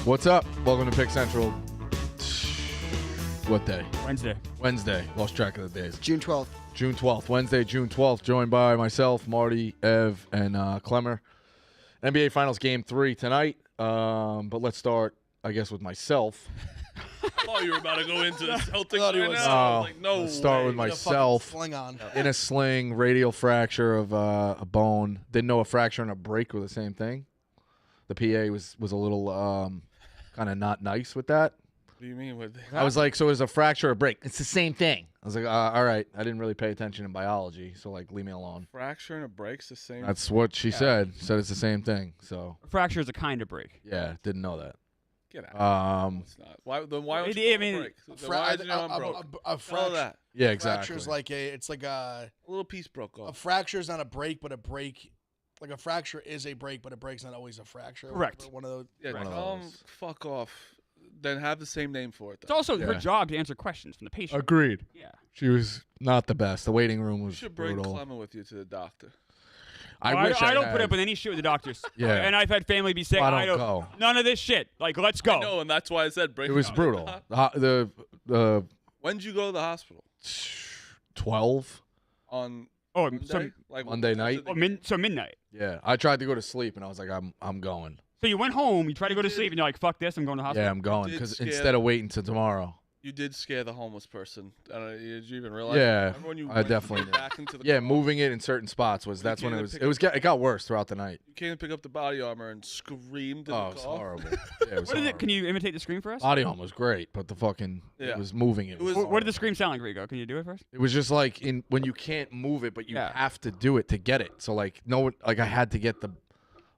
What's up? Welcome to Pick Central. What day? Wednesday. Lost track of the days. June 12th. June 12th. Wednesday, June 12th. Joined by myself, Marty, Ev, and Clemmer. NBA Finals Game 3 tonight. But let's start, I guess, with myself. I thought you were about to go into the Celtics thought he right was. now. Like, no Let's start way. with myself. Sling on. In a sling, radial fracture of a bone. Didn't know a fracture and a break were the same thing. The PA was a little kind of not nice with that. What do you mean with I was like, so it was a fracture or a break. It's the same thing. I was like, all right. I didn't really pay attention in biology, so like, leave me alone. fracture and a break's the same? That's what she said. Said it's the same thing. So A fracture is a kind of break. yeah, didn't know that. Get out. It's not. Why don't you I mean, break? Why did you know I'm broke? A Tell that. Yeah, fracture's exactly. it's like a A little piece broke off. fracture's not a break, but a break. Like a fracture is a break, but a break's not always a fracture. Correct. One of those. Yeah, One of tell 'em those. fuck off. Then have the same name for it. It's also her Yeah. job to answer questions from the patient. Agreed. Yeah. She was not the best. The waiting room You was should bring brutal. Clement with you to the doctor. I I wish don't had. put up with any shit with the doctors. Yeah. And I've had family be sick. Well, I don't go. None of this shit. Like, let's go. No, and that's why I said bring It was him. brutal. The When did you go to the hospital? 12. On Oh, Monday? so, Like, Monday after night? the- so midnight. Yeah, I tried to go to sleep and I was like, I'm going. So you went home, you tried to go to did- sleep, and you're like, fuck this, I'm going to the hospital. Yeah, I'm going did because scare instead of waiting till tomorrow. You did scare the homeless person. Did you even realize? Yeah, Remember when you I went definitely did. back into the Yeah, car? moving it in certain spots was You that's when can't it even was. It got worse throughout the night. You came to pick up the body armor and screamed in Oh, the it was car. horrible. Yeah, it was What is it? Can horrible. you imitate the scream for us? Body armor was great, but the fucking Yeah. it was moving it. It was- What did the scream sound like, Rigo? Can you do it first? It was just like in when you can't move it, but you Yeah. have to do it to get it. So like I had to get the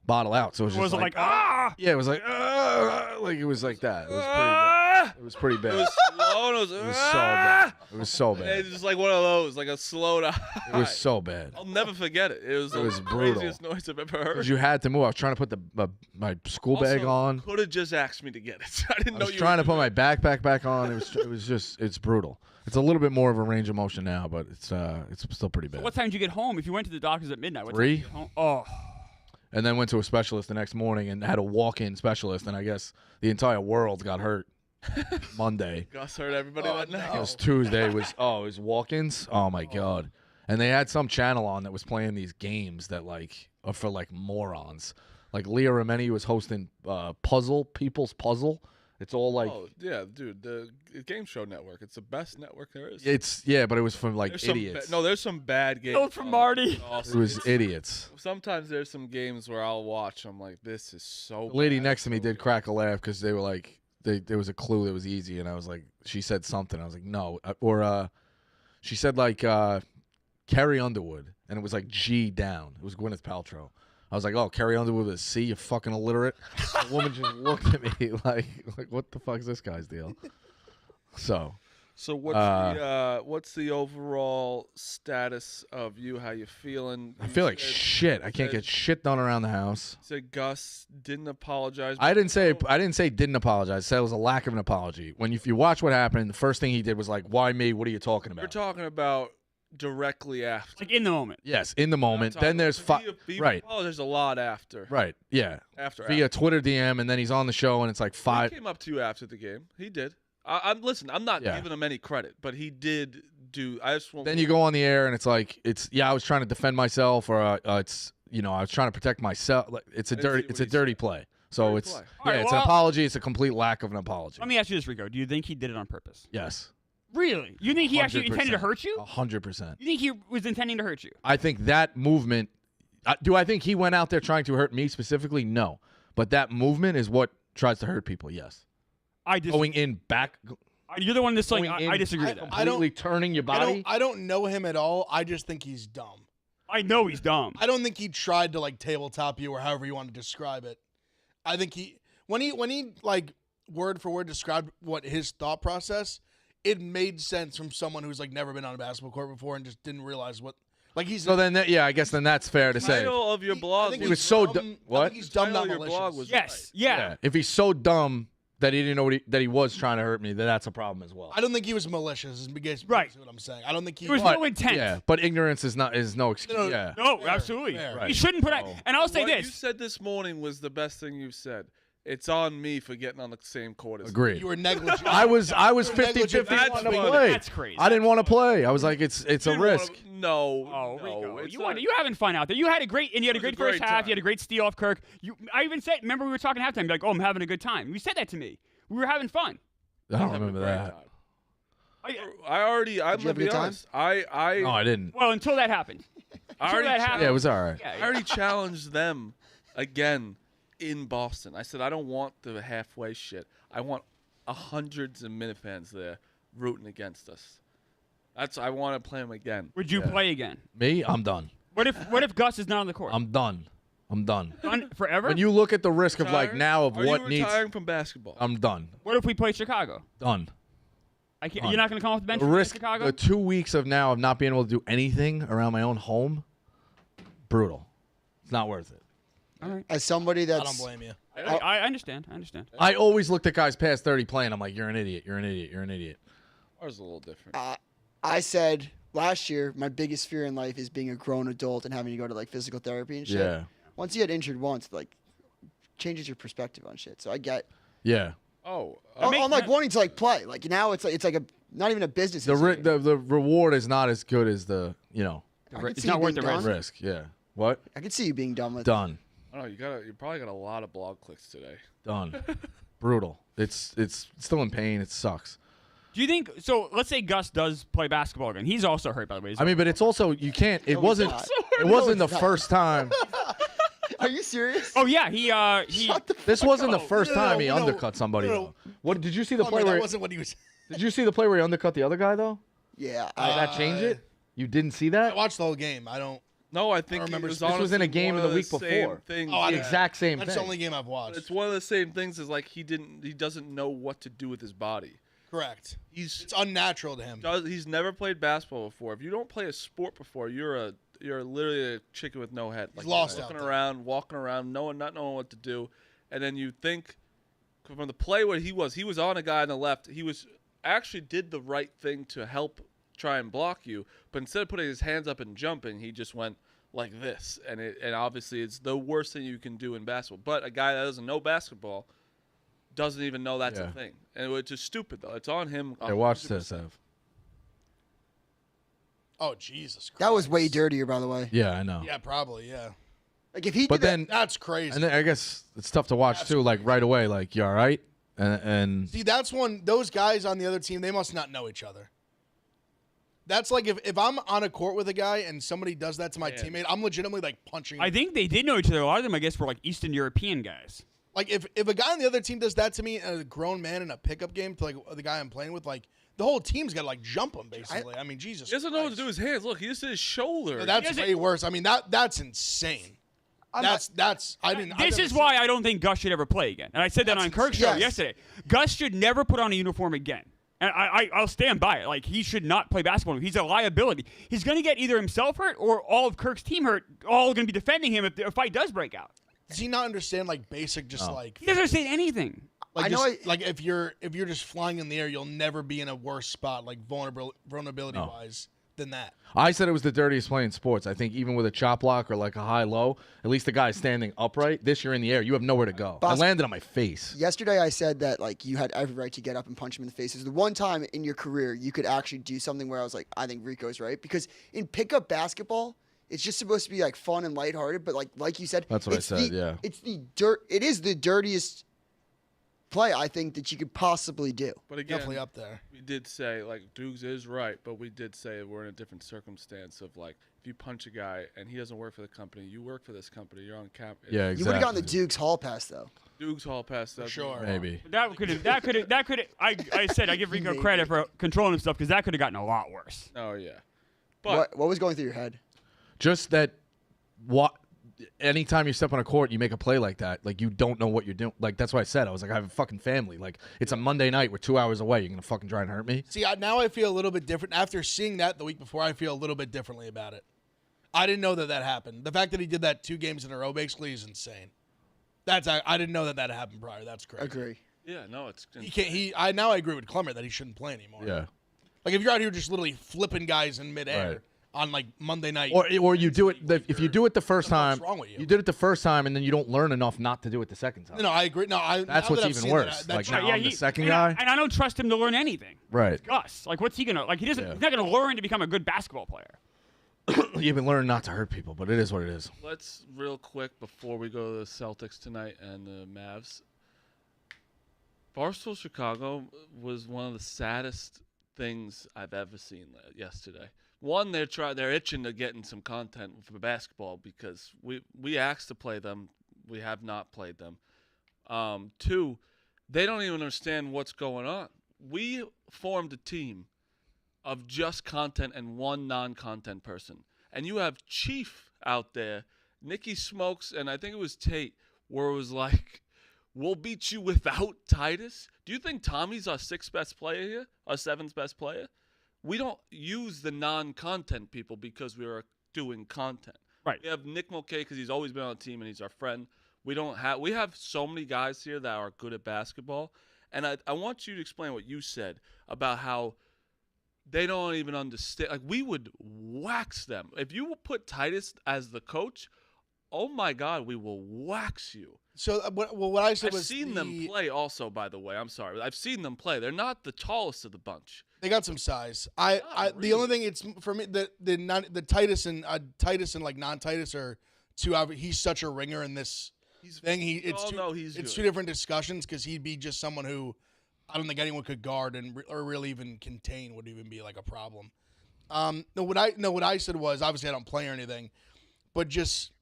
bottle out. So it was just Was it like, ah! yeah, it was like it was like that. It was pretty bad. It was pretty bad. It was slow and it was, It was so bad. It was so It's bad. just like one of those, like a slow down. It was so bad. I'll never forget it. It was the brutal. craziest noise I've ever heard. Because you had to move. I was trying to put my school bag on. Could have just asked me to get it. I didn't I know was you trying were to put my backpack back on. It's brutal. It's a little bit more of a range of motion now, but it's still pretty bad. What time did you get home? If you went to the doctors at midnight, what 3? time did you get home? Oh. And then went to a specialist the next morning and had a walk-in specialist, and I guess the entire world got hurt Monday. Gus heard everybody that night. It was Tuesday. It was walk-ins. Oh my god! And they had some channel on that was playing these games that like are for like morons. Like Leah Remini was hosting People's Puzzle. It's all like Oh yeah, dude, the Game Show Network. It's the best network there is. but it was from like There's some idiots. there's some bad games. Note from Marty. It was idiots. Sometimes there's some games where I'll watch. I'm like, this is so. The lady bad, next to me so did crack a laugh because they were like, there was a clue that was easy, and I was like, she said something. I was like, no, she said like Carrie Underwood, and it was like G down. It was Gwyneth Paltrow. I was like, oh, Carrie Underwood with a C, you fucking illiterate. The woman just looked at me like what the fuck is this guy's deal? So what's the overall status of you? How you feeling? I feel like shit. I can't get shit done around the house. Said Gus didn't apologize. I didn't say didn't apologize. I said it was a lack of an apology. If you watch what happened, the first thing he did was like, why me? What are you talking about? You're talking about directly after. Like in the moment. Yes, in the moment. Then there's right. Oh, there's a lot after. Right. Yeah. After. Via Twitter DM, and then he's on the show, and it's like 5. He came up to you after the game. He did. I'm not giving him any credit, but he did do. I just won't. Then you go on the air, and it's like I was trying to defend myself, or I was trying to protect myself. It's a dirty play. So it's play. yeah, Alright, it's an apology. It's a complete lack of an apology. Let me ask you this, Rico. Do you think he did it on purpose? Yes. Really? You think he actually intended to hurt you? 100%. You think he was intending to hurt you? I think that movement. Do I think he went out there trying to hurt me specifically? No. But that movement is what tries to hurt people. Yes. I disagree. Going in back. You're the one that's like, going in, I disagree with that. Completely turning your body. I don't know him at all. I just think he's dumb. I know he's dumb. I don't think he tried to like tabletop you or however you want to describe it. I think when he like word for word described what his thought process, it made sense from someone who's like never been on a basketball court before and just didn't realize what like he's. So then, I guess then that's fair to say. Title of your blog. He was so dumb. I What? think he's dumb, not Title of your blog malicious. was Yes. right. Yeah. If he's so dumb that he didn't know that he was trying to hurt me, then that's a problem as well. I don't think he was malicious. Is Right. what I'm saying. I don't think he There was no intent. Yeah, but ignorance is no excuse. No, yeah. No, Fair, absolutely. fair. Right. He shouldn't put out. Oh. And I'll say What you this. said this morning was the best thing you've said. it's on me for getting on the same court as him. Agreed. You were negligent. I was 50-50 That's wanting to funny. play. That's crazy. I didn't want to play. I was like, it's a Didn't risk. No. Oh, no. Rico, It's you having fun out there. You had a great first great half. time. You had a great steal off Kirk. I even said, remember we were talking halftime. You're like, oh, I'm having a good time. You said that to me. We were having fun. I don't Having a remember great that. time. I, I'm Did you gonna have a be good time? honest. I No, I didn't. well, until that happened. I already that happened. Yeah, it was all right. Yeah, I already challenged them again in Boston. I said I don't want the halfway shit. I want hundreds of Minifans there rooting against us. I want to play them again. Would you play again? Me, I'm done. What if Gus is not on the court? I'm done. Done forever? When you look at the risk of like Retiring? now of Are what you needs, retiring from basketball? I'm done. What if we play Chicago? Done. I can't, Done. you're not going to come off the bench The for risk, Chicago? the 2 weeks of now of not being able to do anything around my own home, brutal. It's not worth it. All right. As somebody I that's don't blame you. I understand. I understand. I always looked at guys past 30 playing. I'm like, you're an idiot. You're an idiot. You're an idiot. Ours is a little different. I said last year, my biggest fear in life is being a grown adult and having to go to like physical therapy and shit. Yeah. Once you get injured once, like changes your perspective on shit. So I get Yeah. Oh, I'm like wanting to like play. Like now it's like a not even a business. The decision. the reward is not as good as the I could It's see not you worth being the done. risk. Yeah. What? I could see you being done with. Done. I don't know. You probably got a lot of blog clicks today. Done. Brutal. It's still in pain. It sucks. Do you think so? Let's say Gus does play basketball again. He's also hurt, by the way. I mean, but it's also you can't. It No, wasn't. he's not. It No, wasn't the he's not. first time. Are you serious? oh yeah, he Shut the This wasn't the first No, time he no, undercut somebody. no. Though. What did you see the Plummer, play that where? wasn't what he was. Did you see the play where he undercut the other guy though? Yeah. Did that change it? You didn't see I that? watched the whole game. I don't. No, I think remember. it was This was in a honestly game one of the of week same before. things. Oh, I The didn't- exact same That's thing. the only game I've watched. It's one of the same things as like he doesn't know what to do with his body. Correct. He's It's unnatural to him. he's never played basketball before. If you don't play a sport before, you're literally a chicken with no head. Like, lost you're out walking around, not knowing what to do, and then you think from the play where he was on a guy on the left. He was actually did the right thing to help try and block you, but instead of putting his hands up and jumping, he just went like this, and obviously it's the worst thing you can do in basketball. But a guy that doesn't know basketball doesn't even know that's a Yeah. thing, and it's just stupid though. It's on him. Yeah, watch 100%. this, Ev. Oh Jesus Christ. That was way dirtier, by the way. Yeah, I know. Yeah, probably. Yeah. Like if he But did then, That's crazy. and then I guess it's tough to watch too. Like right away, like you all right? And See, that's one. Those guys on the other team, they must not know each other. That's like if I'm on a court with a guy and somebody does that to my teammate, I'm legitimately like punching. I think they did know each other. A lot of them, I guess, were like Eastern European guys. Like if a guy on the other team does that to me, a grown man in a pickup game to like the guy I'm playing with, like the whole team's got to like jump him basically. I mean, Jesus. He doesn't know what to Christ. do with his hands. Look, he just did his shoulder. No, that's doesn't- way worse. I mean, that's insane. That's I didn't. I've This never is seen- why I don't think Gus should ever play again. And I said that That's on Kirk's insane. show Yes. yesterday. Gus should never put on a uniform again. And I'll stand by it. Like, he should not play basketball. He's a liability. He's going to get either himself hurt or all of Kirk's team hurt, all going to be defending him if the fight does break out. Does he not understand like basic just like He doesn't understand anything. like I know just, like if you're just flying in the air, you'll never be in a worse spot like vulnerability wise than that. I said it was the dirtiest play in sports. I think even with a chop block or like a high low, at least the guy's standing upright. This you're in the air. You have nowhere to go. I Boss- landed on my face. Yesterday, I said that like you had every right to get up and punch him in the face. It was the one time in your career you could actually do something where I was like, I think Rico's right, because in pickup basketball, it's just supposed to be like fun and lighthearted. But like you said, That's what I it's said, the- yeah. it's the dirt. It is the dirtiest play I think that you could possibly do. But again, Definitely up there. we did say like Dukes is right, but we did say we're in a different circumstance of like if you punch a guy and he doesn't work for the company, you work for this company, you're on cap. Yeah, You exactly. would have gotten the Duke's Hall pass though. Dukes Hall pass that sure. Maybe. That could. I said I give Rico credit for controlling himself because that could have gotten a lot worse. Oh yeah, but What was going through your head? Just that. What? Anytime you step on a court, you make a play like that. Like you don't know what you're doing. Like that's what I said. I was like, I have a fucking family. Like it's a Monday night. We're 2 hours away. You're gonna fucking try and hurt me? See, now I feel a little bit different. After seeing that the week before, I feel a little bit differently about it. I didn't know that happened. The fact that he did that 2 games in a row basically is insane. I didn't know that happened prior. That's crazy. Agree. yeah, no, it's He can't. Now I agree with Clemmer that he shouldn't play anymore. Yeah. Like if you're out here just literally flipping guys in midair, Right. on like Monday night. Or you do it if you do it the first time. What's wrong with you? You did it the first time, and then you don't learn enough not to do it the second time. No, I agree. No, That's what's even worse. Like now I'm the second guy, and I don't trust him to learn anything. right? It's Gus, like what's he gonna like? He doesn't. Yeah. He's not gonna learn to become a good basketball player. You've been learning not to hurt people, but it is what it is. Let's real quick before we go to the Celtics tonight and the Mavs. Barstool Chicago was one of the saddest things I've ever seen yesterday. One, they're itching to get in some content for basketball because we asked to play them. We have not played them. Two, they don't even understand what's going on. We formed a team of just content and one non-content person. And you have Chief out there, Nicky Smokes, and I think it was Tate, where it was like, we'll beat you without Titus. Do you think Tommy's our sixth best player here? Our seventh best player? We don't use the non-content people because we are doing content. Right. We have Nick Mulcahy because he's always been on the team and he's our friend. We have so many guys here that are good at basketball. And I want you to explain what you said about how they don't even understand. Like, we would wax them. If you put Titus as the coach, oh my God, we will wax you. So what I said I've was seen them play also, by the way. I'm sorry. I've seen them play. They're not the tallest of the bunch. They got some size. The only thing it's for me the Titus and like non-Titus are two. He's such a ringer in this thing. It's two different discussions because he'd be just someone who I don't think anyone could guard or really even contain would even be like a problem. What I said was obviously I don't play or anything, but just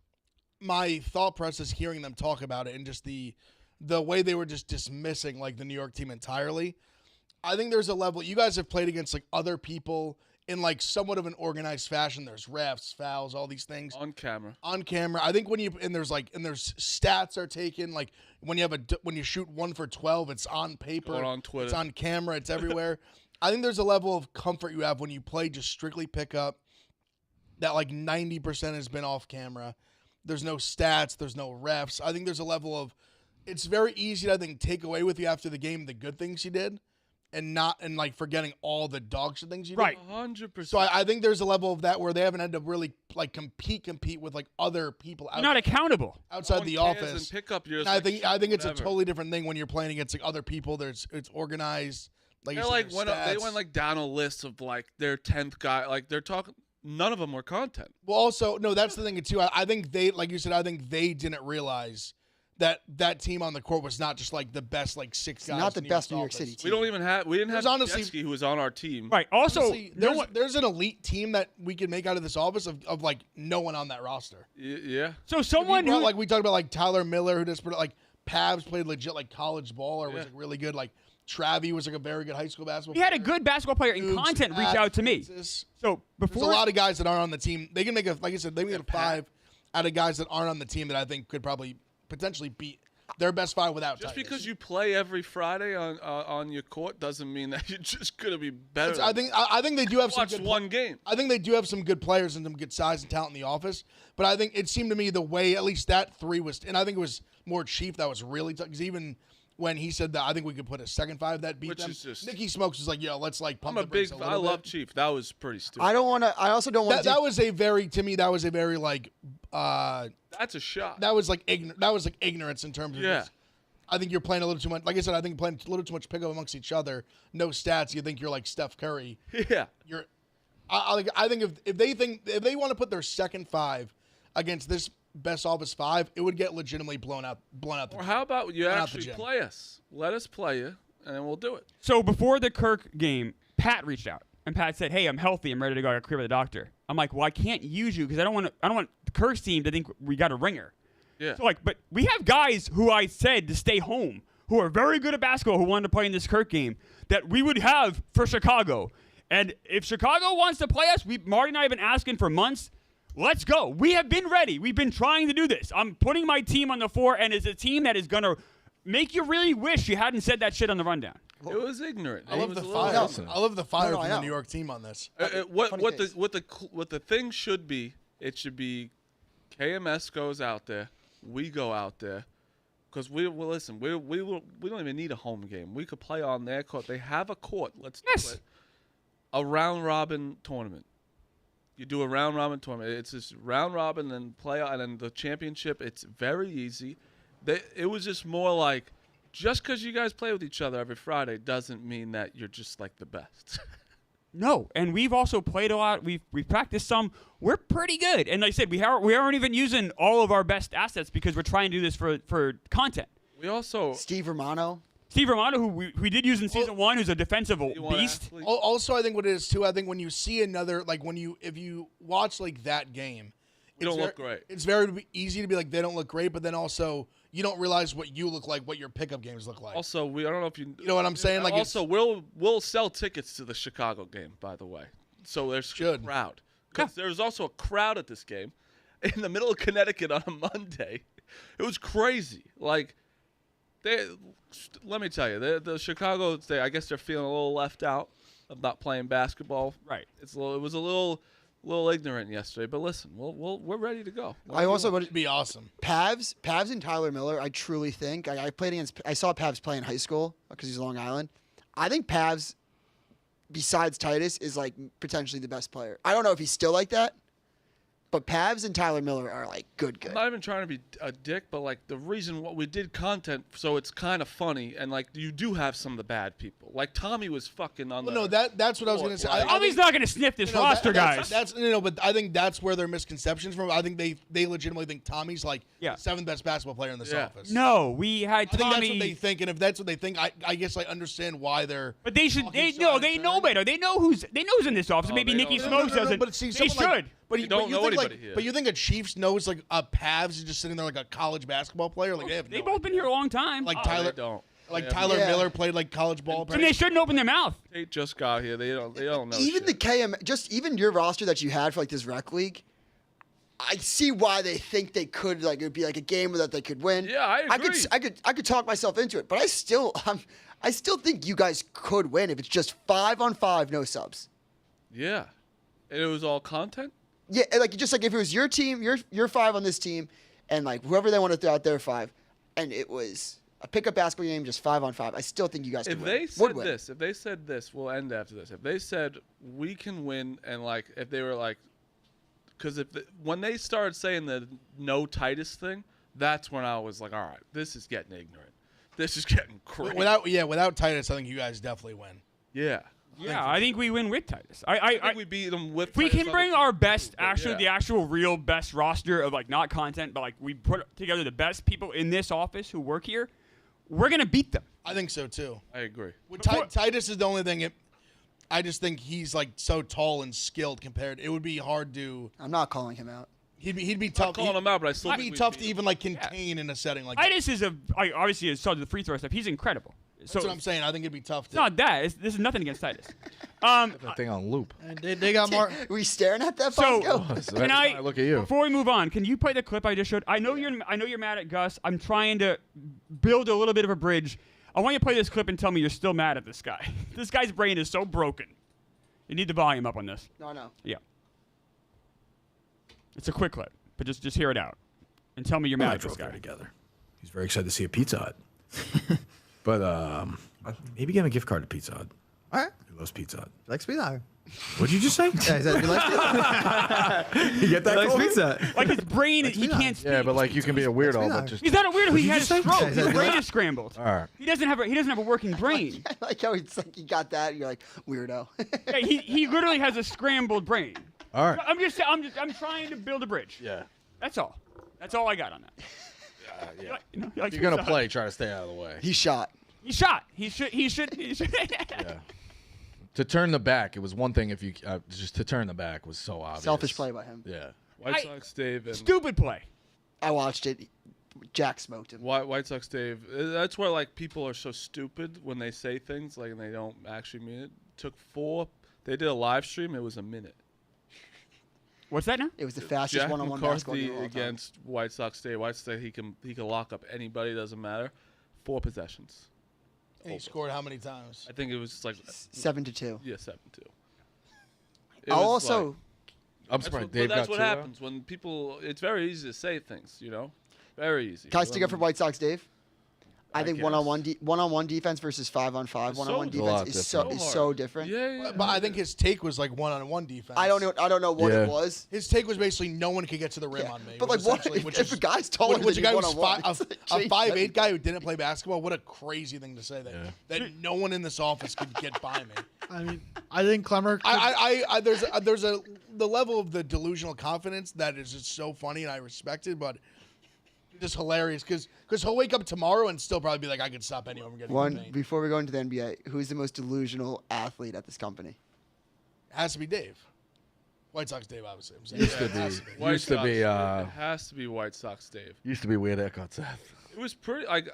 my thought process hearing them talk about it and just the way they were just dismissing like the New York team entirely. I think there's a level you guys have played against like other people in like somewhat of an organized fashion. There's refs, fouls, all these things On camera. I think there's stats are taken like when you shoot 1 for 12, it's on paper, Going on Twitter. it's on camera, it's everywhere. I think there's a level of comfort you have when you play just strictly pickup that like 90% has been off camera. There's no stats, there's no refs. I think there's a level of it's very easy to I think take away with you after the game the good things you did. And like forgetting all the dog shit things you did. Right. 100%. So I think there's a level of that where they haven't had to really like compete with like other people You're not accountable. outside the office. And pick up yours. And I think it's a totally different thing when you're playing against like other people. It's organized. Like They're you said, like there's they stats. went like down a list of like their 10th guy. Like they're talking. None of them were content. Well, also no, that's the thing too. I think they, like you said, I think they didn't realize that team on the court was not just like the best like six guys. Not the in best New York office. City team. We didn't have honestly- Jetsky, who was on our team. Right. Also, Honestly, there's an elite team that we could make out of this office of like no one on that roster. Yeah. so someone who Like we talked about like Tyler Miller, who just like Pavs played legit like college ball or was Yeah. like really good. Like Travi was like a very good high school basketball we had a player. good basketball player in Dukes, content reach Pat, out to me. Francis. So There's before a lot of guys that aren't on the team. They can make like I said, they can get a 5 out of guys that aren't on the team that I think could probably potentially beat their best 5 without Just Titus. because you play every Friday on your court doesn't mean that you're just gonna be better. I think they do have some watch good one game. I think they do have some good players and some good size and talent in the office. But I think it seemed to me the way at least that 3 was, and I think it was more Chief that was really tough. Because even when he said that, I think we could put a second 5 that beat Which them. is just- Nicky Smokes was like, yo, let's like pump I'm a the brakes big. a I little love bit. Chief. That was pretty stupid. I also don't want That was a very like That's a shot. that was like ignorance in terms of Yeah. just, I think you're playing a little too much. Like I said, I think playing a little too much pickup amongst each other. No stats. You think you're like Steph Curry. Yeah. I think if they want to put their second 5 against this best office 5, it would get legitimately blown out. The Or how about you Not the actually gym. play us? Let us play you, and then we'll do it. So before the Kirk game, Pat reached out and Pat said, "Hey, I'm healthy. I'm ready to go. I got cleared by the doctor." I'm like, "Well, I can't use you because I don't want Kirk's team to think we got a ringer." Yeah. So but we have guys who I said to stay home who are very good at basketball who wanted to play in this Kirk game that we would have for Chicago. And if Chicago wants to play us, Marty and I have been asking for months. Let's go. We have been ready. We've been trying to do this. I'm putting my team on the floor, and it's a team that is going to make you really wish you hadn't said that shit on the rundown. It was ignorant. I It love was the a little fire. ignorant. I love the fire No, I from the know. New York team on this. What Funny case. the thing should be? It should be KMS goes out there, we go out there, because we listen. We don't even need a home game. We could play on their court. They have a court. Let's Yes. do it. A round robin tournament. You do a round robin tournament. It's just round robin, then playoff, and then the championship. It's very easy. It was just more like, just because you guys play with each other every Friday doesn't mean that you're just like the best. No, and we've also played a lot. We've practiced some. We're pretty good, and like I said, we aren't even using all of our best assets because we're trying to do this for content. We also Steve Romano. Steve Romano, who we did use in season 1, who's a defensive beast. Also, I think what it is too. I think when you see another, like if you watch like that game, You don't look great. It's very easy to be like they don't look great, but then also you don't realize what you look like, what your pickup games look like. Also, I don't know if you know what I'm saying. Like also, we'll sell tickets to the Chicago game, by the way. So there's a crowd because there's also a crowd at this game in the middle of Connecticut on a Monday. It was crazy. Like let me tell you, the Chicago. I guess they're feeling a little left out of not playing basketball. Right. It was a little ignorant yesterday, but listen, we're ready to go. I also want It'd be awesome. Pavs and Tyler Miller. I truly think I saw Pavs play in high school because he's Long Island. I think Pavs, besides Titus, is like potentially the best player. I don't know if he's still like that, but Pavs and Tyler Miller are like good. I'm not even trying to be a dick, but like the reason what we did content, so it's kind of funny, and like you do have some of the bad people. Like Tommy was fucking on the. No, that's what I was gonna say. Tommy's not gonna sniff this roster, guys. That's but I think that's where their misconceptions from. I think they legitimately think Tommy's like the 7th best basketball player in this office. No, we had Tommy. I think that's what they think, and if that's what they think, I guess I understand why they're. But they should. They know better. They know who's in this office. Maybe Nicky Smokes doesn't. But see, they should. But you don't know anybody here. But you think a Chiefs knows like a Pavs is just sitting there like a college basketball player? Like they've both been here a long time. Like They Tyler don't. Tyler Miller played like college ball. And they shouldn't open their mouth. They just got here. They don't know. Even shit. the KM, even your roster that you had for like this rec league, I see why they think they could like it'd be like a game that they could win. Yeah, I agree. I could talk myself into it, but I still think you guys could win if it's just 5-on-5, no subs. Yeah, and it was all content. Yeah, like just like if it was your team, you're 5 on this team, and like whoever they want to throw out there 5, and it was a pickup basketball game just 5-on-5. I still think you guys could win. If they said this, we'll end after this. If they said we can win, and like if they were like, because when they started saying the no Titus thing, that's when I was like, all right, this is getting ignorant. This is getting crazy. Without Titus, I think you guys definitely win. Yeah. Yeah, I think we win with Titus. I think we beat them with. If we Titus can bring our best, yeah. the actual real best roster of like not content, but like we put together the best people in this office who work here, we're gonna beat them. I think so too. I agree. Titus is the only thing. I just think he's like so tall and skilled compared. It would be hard to. I'm not calling him out. He'd be tough. I'm calling him out, but I still. He'd be tough to even like contain in a setting like. Titus is obviously is the free throw stuff. He's incredible. That's what I'm saying. I think it'd be tough. It's not that. This is nothing against Titus. That thing on loop. They got more. Are we staring at that? So Can I look at you before we move on? Can you play the clip I just showed? I know you're mad at Gus. I'm trying to build a little bit of a bridge. I want you to play this clip and tell me you're still mad at this guy. This guy's brain is so broken. You need the volume up on this. No. Yeah. It's a quick clip, but just hear it out and tell me you're mad at this guy. Together. He's very excited to see a Pizza Hut. But maybe get him a gift card to Pizza Hut. All right. He loves Pizza Hut. Likes Pizza Hut. What'd you just say? Yeah, he said he likes Pizza Hut. You get that? He likes Colby? Pizza Hut. Like his brain, he can't speak. Yeah, but like you can be a weirdo, but just He's not a weirdo. He had a say? stroke. Yeah, His he said- brain is scrambled. all right. He doesn't have a working brain. I like how it's like you got that. You're like weirdo. Yeah, he literally has a scrambled brain. All right. I'm trying to build a bridge. Yeah. That's all. That's all I got on that. Yeah. You like You're gonna Pizza Hut. play. Try to stay out of the way. He shot. He shot. He should. Yeah. To turn the back, it was one thing if you just to turn the back was so obvious. Selfish play by him. Yeah. White Sox Dave and Stupid play. I watched it. Jack smoked him. White Sox Dave. That's where like people are so stupid when they say things like and they don't actually mean it. Took 4. They did a live stream. It was a minute. What's that now? It was the fastest Jack one-on-one basketball McCarthy game of all time. against White Sox Dave. White Sox he can lock up anybody. Doesn't matter. 4 possessions. And he scored how many times? I think it was like 7-2. yeah 7-2. I'll also. I'm surprised But Dave that's got what 2 out. happens when people. It's very easy to say things. Very easy. Can I stick up for White Sox, Dave? I think guess. one-on-one defense versus 5-on-5 one-on-one so- defense It's a lot is so different. Yeah. But I think his take was like one-on-one defense. I don't know what Yeah. it was. His take was basically no one could get to the rim Yeah. on me. But which like, what essentially- if a guy's taller which than a guy you who's one-on-one? a It's like 5'8" change guy who didn't play basketball. What a crazy thing to say that no one in this office could get by me. I mean, I think Clemmer. There's the level of the delusional confidence that is just so funny and I respect it, but just hilarious because he'll wake up tomorrow and still probably be like, I could stop anyone from getting in the paint. Before we go into the NBA, who's the most delusional athlete at this company? It has to be Dave. White Sox Dave, obviously. I'm saying. Used to It has be. be. White Used to Sox, be. it has to be White Sox Dave. Used to be weird haircut, Seth. It was pretty like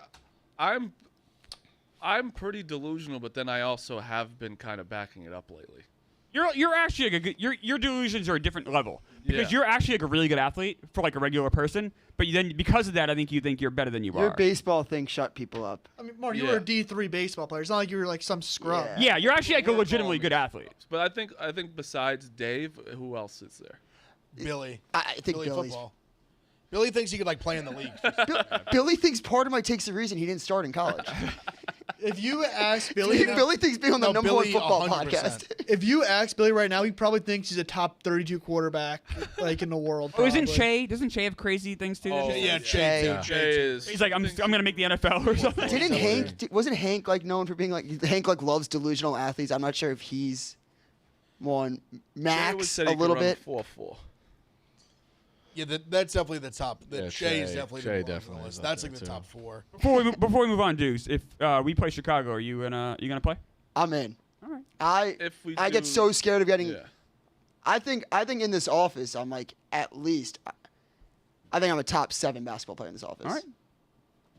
I'm pretty delusional, but then I also have been kind of backing it up lately. You're actually like your delusions are a different level because Yeah. you're actually like a really good athlete for like a regular person, but then because of that, I think you think you're better than you Your are. baseball thing shut people up. I mean, Mark, you Yeah. were a D3 baseball player. It's not like you were like some scrub. Yeah. Yeah, you're actually like a legitimately good athlete. But I think besides Dave, who else is there? Billy. I think Billy Billy's. football. Billy thinks he could like play in the league. Billy thinks part of my take's the reason he didn't start in college. If you ask Billy, Billy thinks being on the No, number one Billy, football 100%. podcast. if you ask Billy right now, he probably thinks he's a top 32 quarterback like in the world. Oh, isn't probably. Doesn't Shay have crazy things too? Oh, Yeah, Jay. Jay. Jay is. He's like, I'm gonna make the NFL or something. Didn't Hank? Wasn't Hank like known for being like Hank like loves delusional athletes? I'm not sure if he's one. Jay Max said a he could little run bit. 4-4. Yeah, that's definitely the top. Yeah, Shay is Shay- definitely Shay the belongs on the definitely list. is up That's there, like the too. top 4. Before we move on, Deuce, if we play Chicago, are you gonna play? I'm in. All right. I get so scared of getting. Yeah. I think in this office, I'm like at least. I think I'm a top 7 basketball player in this office. All right.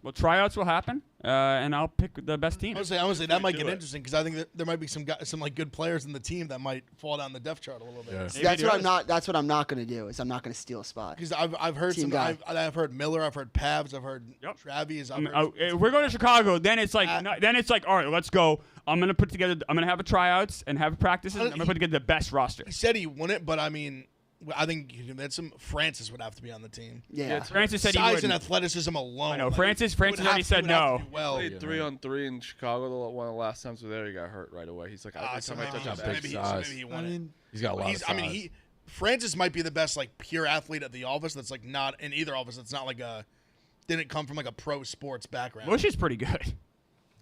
Well, tryouts will happen, and I'll pick the best team. I would say that might do get it. interesting because I think that there might be some like good players in the team that might fall down the depth chart a little bit. Yeah. So Maybe that's do what it. I'm not. That's what I'm not going to do. Is I'm not going to steal a spot. Because I've heard Team some. guy. I've heard Miller. I've heard Pavs. I've heard Yep. Travis. If we're going to Chicago, then it's like all right, let's go. I'm gonna have a tryouts and have practices. And I'm gonna put together the best roster. He said he wouldn't, but I mean, I think Francis would have to be on the team. Yeah. Francis said he Size wouldn't. and athleticism alone. I know. like, Francis he would already have- said he would have no. to do Well, Played 3-on-3 in Chicago. One of the last times we were there, he got hurt right away. He's like, every so time I maybe touch he- him, big maybe size. he I wouldn't. mean, He's got a lot of size. I mean, Francis might be the best like pure athlete at the office. That's like not in either office. That's not like didn't come from like a pro sports background. Bush is pretty good.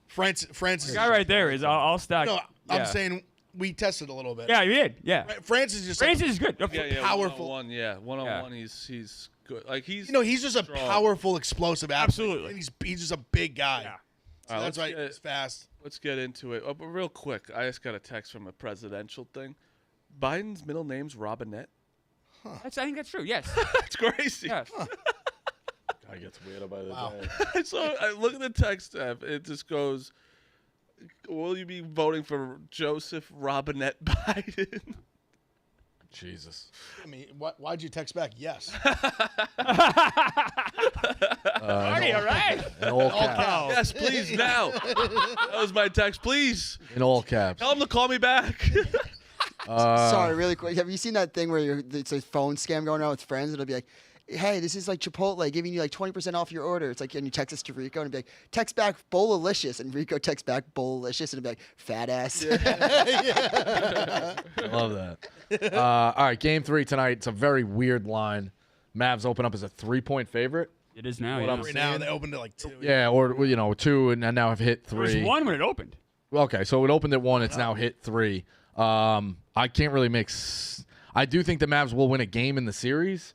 Francis. The guy right there is. I'll stack. No, I'm yeah. saying we tested a little bit. Yeah, you did. Yeah. Francis is just Francis is good. powerful. One-on-one, he's good. Like he's. he's just a strong. powerful, explosive athlete. Absolutely. And he's just a big guy. Yeah. So All right, that's let's why get- he's fast. Let's get into it. But real quick, I just got a text from a presidential thing. Biden's middle name's Robinette. I think that's true. Yes. That's crazy. yes. Guy gets weirder by the Wow. day. So I look at the text, it just goes, will you be voting for Joseph Robinette Biden? Jesus. I mean, why'd you text back? Yes. Marty, all right. In all caps. Yes, please, now. That was my text. Please, In all caps. tell him to call me back. Sorry, really quick. Have you seen that thing where it's a phone scam going on with friends? It'll be like, hey, this is like Chipotle giving you like 20% off your order. It's like, and you text this to Rico and it'll be like, text back Bowlicious. And Rico texts back Bowlicious and it'll be like, fat ass. I love that. All right, game 3 tonight. It's a very weird line. Mavs open up as a 3-point favorite. It is now. What Yeah. I'm Right now, they opened it like 2. Yeah, or 2, and now have hit It was 3. one when it opened. Okay, so it opened at 1. It's now hit 3. I can't really I do think the Mavs will win a game in the series.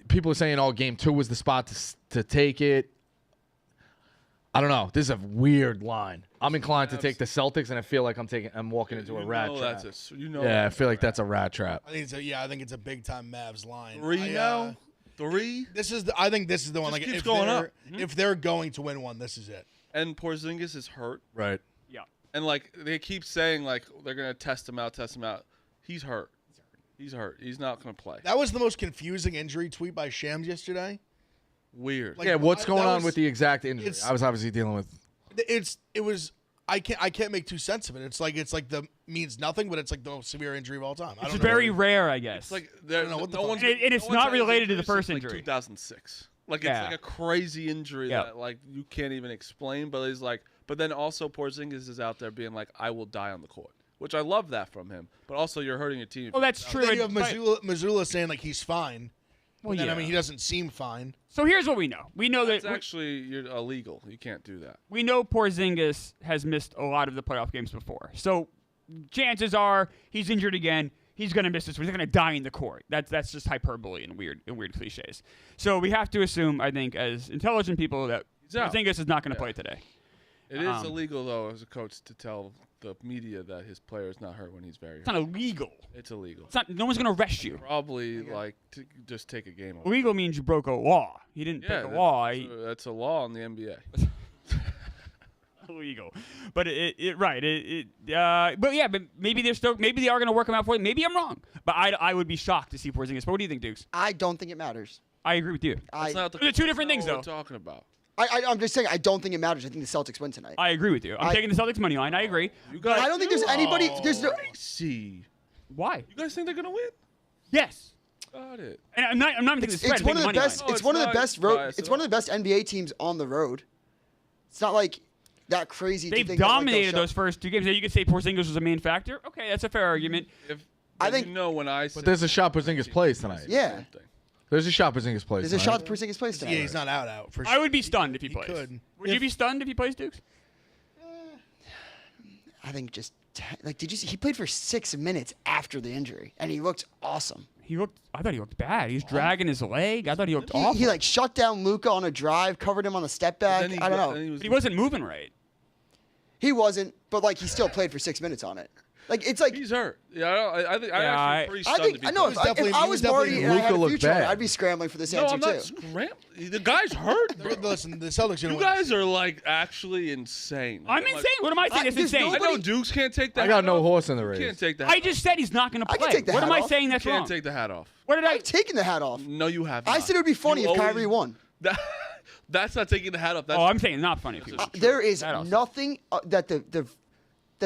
People are saying, game 2 was the spot to take it. I don't know. This is a weird line. I'm inclined to take the Celtics, and I feel like I'm walking into a rat trap. I feel like that's a rat trap. I think it's a big time Mavs line. 3 now? 3? I think this is the one. Just Like keeps if going they're, up. if they're going to win one, this is it. And Porzingis is hurt. Right. Yeah. And, they keep saying, they're going to test him out. He's hurt. He's not going to play. That was the most confusing injury tweet by Shams yesterday. Weird. Like, Yeah, what's that going on was- with the exact injury? it's- I was obviously dealing with. I can't make 2 cents of it. It's like the means nothing, but it's like the most severe injury of all time. I It's don't know. very rare, I guess. It's like don't know what the fuck. one's- And it's no one's not had his related to the injury first since, injury. 2006. Like Yeah. it's like a crazy injury Yeah. that like you can't even explain. But he's like, but then also Porzingis is out there being like, I will die on the court, which I love that from him. But also you're hurting your team. Well, that's true. Then you have but- Missoula saying like he's fine. Well, And yeah. I mean, he doesn't seem fine. So here's what we know. We know It's that actually you're illegal. You can't do that. we know Porzingis has missed a lot of the playoff games before. So chances are he's injured again. He's going to miss this. He's going to die in the court. That's just hyperbole and weird cliches. So we have to assume, I think, as intelligent people, that He's out. Porzingis is not going to play today. It is illegal though, as a coach, to tell the media that his player is not hurt when he's very It's hurt. not illegal. It's illegal. It's not. No one's going to arrest you. Probably like to just take a game away. Illegal means you broke a law. He didn't break a law. That's a law in the NBA. Illegal, but but maybe they are going to work him out for it. Maybe I'm wrong, but I would be shocked to see Porzingis. But what do you think, Dukes? I don't think it matters. I agree with you. That's not They're two different things, what though. we're talking about. I'm just saying I don't think it matters. I think the Celtics win tonight. I agree with you. I'm taking the Celtics money line. I agree. You guys, I don't think there's anybody. There's no. see. Why? You guys think they're gonna win? Yes. Got it. And I'm not taking the spread. It's one of the I'm taking best. money line. It's No, one of it's the not best road. biased It's at one of the best NBA teams on the road. It's not like that crazy. They've to think that, like, they'll dominated show- those first two games. Now, you could say Porzingis was a main factor. Okay, that's a fair argument. I think- you know when I say But there's a shot Porzingis plays tonight. Yeah. something. There's a shot Porzingis plays There's a tonight. shot Porzingis plays tonight. Yeah, he's not out for sure. I would be stunned if he He plays. could. Would you be stunned if he plays, Dukes? I think just like did you see he played for 6 minutes after the injury and he looked awesome. I thought he looked bad. He was dragging his leg. I thought he looked awful. He like shut down Luka on a drive, covered him on the step back. Then he- I don't know. then he was- He wasn't moving right. He wasn't, but like he still played for 6 minutes on it. Like it's like He's hurt. Yeah, I think Yeah, I'm pretty I stunned think to be I know was if definitely- I he was was definitely- Marty and I had Luka a looked future on it, bad. I'd be scrambling for this No, answer I'm not too. scrambling. The guy's hurt. Listen, the Celtics are You gonna guys are like actually insane. I'm insane. What am I saying? That's there's insane. I know nobody- Dukes can't take the I hat got no off. horse in the You race. can't take the hat I just said he's not going to I can play. take the What am hat I off. saying off. that's You wrong? can't take the hat off. What did I? I'm taking the hat off. No, you have I not. said it would be funny You if always- Kyrie won. That's not taking the hat off. That's Oh, I'm saying not funny. If he was. There is That also- nothing that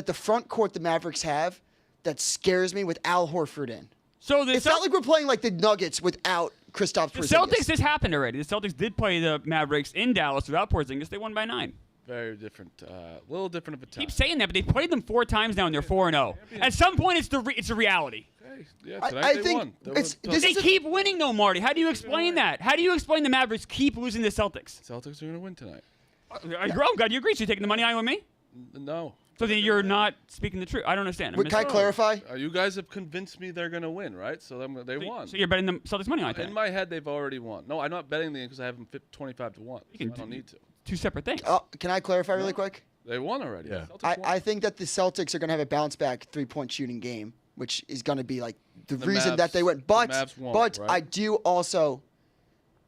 the front court the Mavericks have that scares me with Al Horford in. So the It's not like we're playing like the Nuggets without Kristaps The Porzingis. Celtics, this happened already. The Celtics did play the Mavericks in Dallas without Porzingis. They won by 9. very different. Little different of a time. Keep saying that, but they played them 4 times now, and they're 4-0. At some point, it's a reality. Okay. Yeah, I- tonight I they think won. They it's- won. this They is a- keep winning, though, Marty. How do you explain that? How do you explain the Mavericks keep losing to the Celtics? Celtics are going to win tonight. I'm glad you agree. So you're taking the money line with me? No. So then you're not speaking the truth. I don't understand. I'm Wait, can I missing- clarify? You guys have convinced me they're going to win, right? So they won. So you're betting the Celtics money line today. In my head, they've already won. No, I'm not betting them because I have them 25-1. You can I don't need to. 2 separate things. Can I clarify really quick? They won already. Yeah. Celtics I won. think that the Celtics are going to have a bounce back 3-point shooting game, which is going to be like the reason Mavs- that they win. the But Mavs won't, but right? I do also.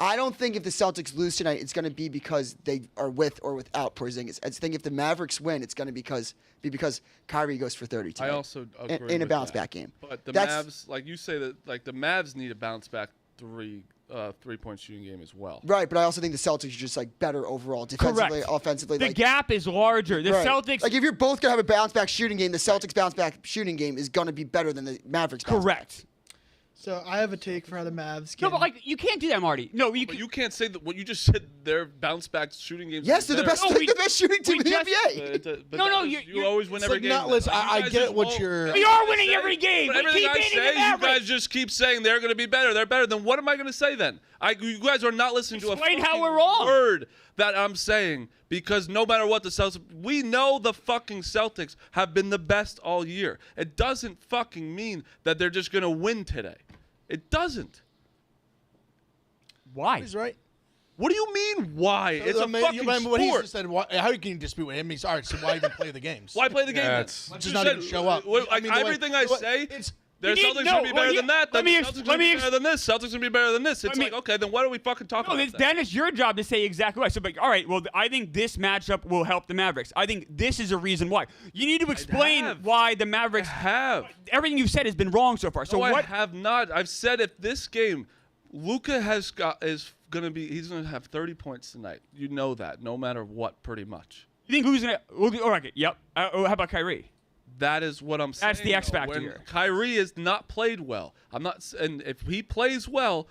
I don't think if the Celtics lose tonight, it's going to be because they are with or without Porzingis. I think if the Mavericks win, it's going to be because Kyrie goes for 30 tonight. I also agree in a with bounce that. back game. But the That's- Mavs, like you say that, like the Mavs need a bounce back 3-point shooting game as well. Right, but I also think the Celtics are just like better overall, defensively, Correct. offensively. The like, gap is larger. The right. Celtics. Like if you're both gonna have a bounce back shooting game, the Celtics bounce back shooting game is gonna be better than the Mavericks. Bounce back. correct. So I have a take for how the Mavs. No, Can, but like you can't do that, Marty. No, you But can. you can't say that what you just said. Their bounce back shooting games. Yes, they're the best. No, they're we- the best shooting team we in the just- NBA. But No, that no, was- you- you always win It's every like game. not- then. listen, Like, you I guys get just what all- you're- We are winning say- every game. But We everything keep I beating the say, you Mavericks. guys just keep saying they're going to be better. They're better. Then what am I going to say then? You guys are not listening to a Explain how fucking we're wrong. word that I'm saying because no matter what the Celtics, we know the fucking Celtics have been the best all year. It doesn't fucking mean that they're just going to win today. It doesn't. Why? He's right. What do you mean? Why? It's a fucking What he sport. just said. How can you dispute with him? He's all right. So why even play the games? Why play the game? Yeah, then? it's- Let's You just not said- even show up. Like, I mean, the way- everything I the way- say, it's- the You need- Celtics no, should be better well, than that. let Then me the ex- Celtics let should me be ex- better than this. Celtics should be better than this. It's me- like, okay, then why do we fucking talk No, about that? then it's your job to say exactly why. So, but, all right, well, I think this matchup will help the Mavericks. I think this is a reason why. You need to explain have. why the I Mavericks. have. Everything you've said has been wrong so far. So No, I what? have not. I've said if this game, Luka is gonna be, he's gonna have 30 points tonight. You know that, no matter what, pretty much. You think who's gonna? All right, yep. How about Kyrie? That is what I'm saying. That's the X though. factor When here. Kyrie has not played well. I'm not, and if he plays well,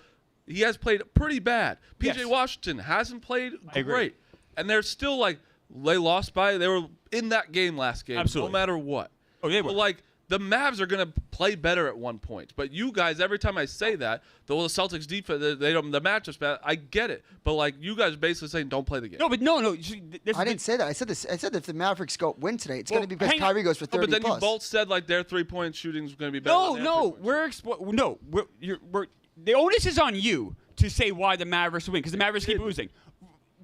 he has played pretty bad. P.J. Yes. Washington hasn't played I agree. great. And they're still like, they lost by, they were in that game last game. Absolutely. No matter what. Oh, they But were. like, the Mavs are going to play better at one point. But you guys, every time I say that, the Celtics defense, they don't, the matchup's bad. I get it. But like, you guys basically saying don't play the game. No, but no. I didn't say that. I said this. I said if the Mavericks win today, it's Well, going to be because hang on. Kyrie goes for 30 But then plus. you both said like their 3-point shooting is going to be better. than their 3-point The onus is on you to say why the Mavericks win because the Mavericks keep losing.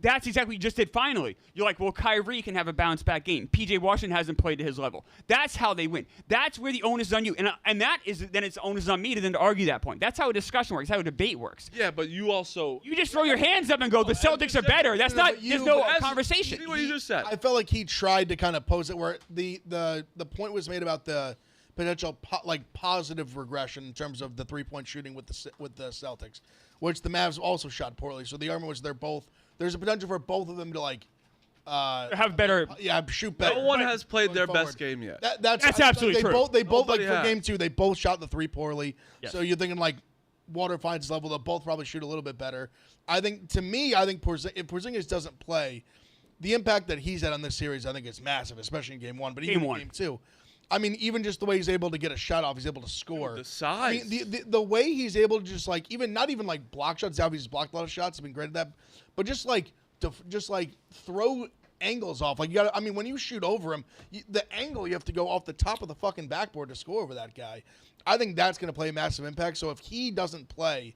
That's exactly what you just did finally. You're like, well, Kyrie can have a bounce-back game. P.J. Washington hasn't played to his level. That's how they win. That's where the onus is on you. And that is then it's onus on me to then to argue that point. That's how a discussion works. That's how a debate works. Yeah, but you also. You just throw your hands up and go, the Celtics are better. That's not, there's no conversation. See what you just said. I felt like he tried to kind of pose it where the point was made about the potential positive regression in terms of the 3-point shooting with the Celtics, which the Mavs also shot poorly. So the argument was there's a potential for both of them to Have better. shoot better. No one has played their forward. best game yet. That's absolutely true. They both Nobody for has. game 2, they both shot the 3 poorly. Yes. So you're thinking like water finds level, they'll both probably shoot a little bit better. I think if Porzingis doesn't play, the impact that he's had on this series, I think is massive, especially in game 1, but even in game 2. I mean, even just the way he's able to get a shot off, he's able to score. The size. I mean, the way he's able to just not even block shots. Obviously, he's blocked a lot of shots. He's been great at that. But just throw angles off. Like you got. I mean, when you shoot over him, the angle you have to go off the top of the fucking backboard to score over that guy. I think that's going to play a massive impact. So if he doesn't play,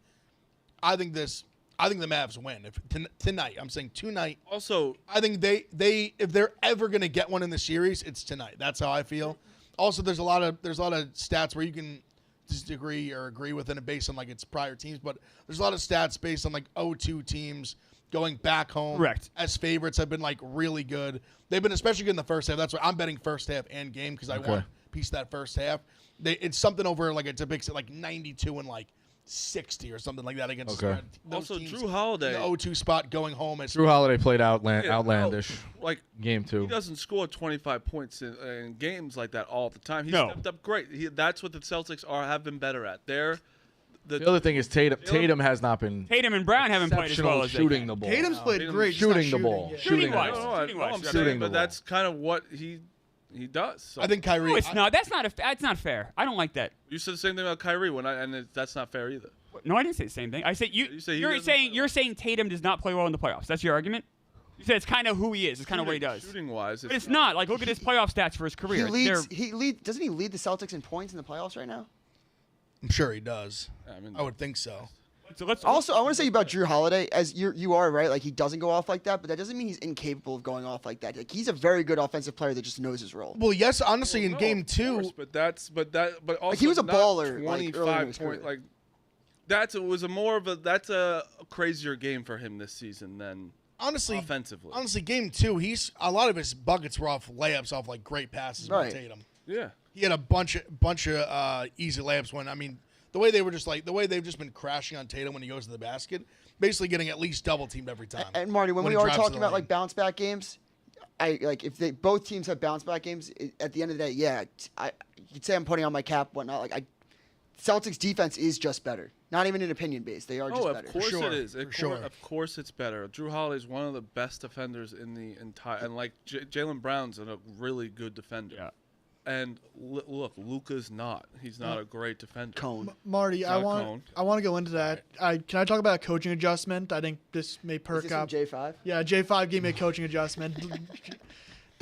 I think the Mavs win. Tonight, I'm saying tonight. Also, I think they if they're ever going to get one in the series, it's tonight. That's how I feel. Also, there's a lot of stats where you can disagree or agree with it based on its prior teams, but there's a lot of stats based on 0-2 teams going back home. Correct. As favorites have been really good. They've been especially good in the first half. That's why I'm betting first half and game because I want a piece of that first half. It's something over it's a big 92 and 60 or something like that against the spread. Those also teams Drew Holiday. in the 0-2 spot going home. Drew Holiday played outlandish. Like game 2. He doesn't score 25 points in games like that all the time. He No. stepped up great. That's what the Celtics have been better at. The other thing is Tatum has not been Tatum and Brown haven't played as well as they shooting can. the ball. Tatum's played Tatum- great. just not shooting the ball. yeah. Shooting-wise. I'm Shooting-wise. saying, Shooting the but that's kind of what he does. So. I think Kyrie. No, it's not. That's not fair. I don't like that. You said the same thing about Kyrie that's not fair either. No, I didn't say the same thing. I said You say he you're doesn't saying play you're saying Tatum does not play well in the playoffs. That's your argument. You said it's kind of who he is. It's kind of what he does. Shooting wise, But it's not. Look at his playoff stats for his career. Doesn't he lead the Celtics in points in the playoffs right now? I'm sure he does. I mean, I would think so. So let's Also, I want to say about Drew Holiday, as you are right, he doesn't go off like that, but that doesn't mean he's incapable of going off like that. He's a very good offensive player that just knows his role. Well, yes, honestly, in no, game of 2, course, but also he was a not baller, early in 25 his point career. that's a crazier game for him this season than honestly, offensively. Honestly, game 2, a lot of his buckets were off layups, off great passes by Right. Tatum. Yeah. He had a bunch of easy layups when the way they've just been crashing on Tatum when he goes to the basket, basically getting at least double teamed every time. And Marty, when we he are drives to talking the about lane. bounce back games, if both teams have bounce back games, at the end of the day, yeah, you'd say I'm putting on my cap, whatnot. Celtics defense is just better. Not even an opinion based. They are just Oh, better. of course sure, it is. for sure. Of course it's better. Drew Holiday is one of the best defenders in the entire, and Jalen Brown's a really good defender. Yeah. And look, Luka's not. He's not a great defender. Cone. Marty, I Not want to go into that. Can I talk about a coaching adjustment? I think this may Is perk this from up. J5? Yeah, J5 gave me a coaching adjustment.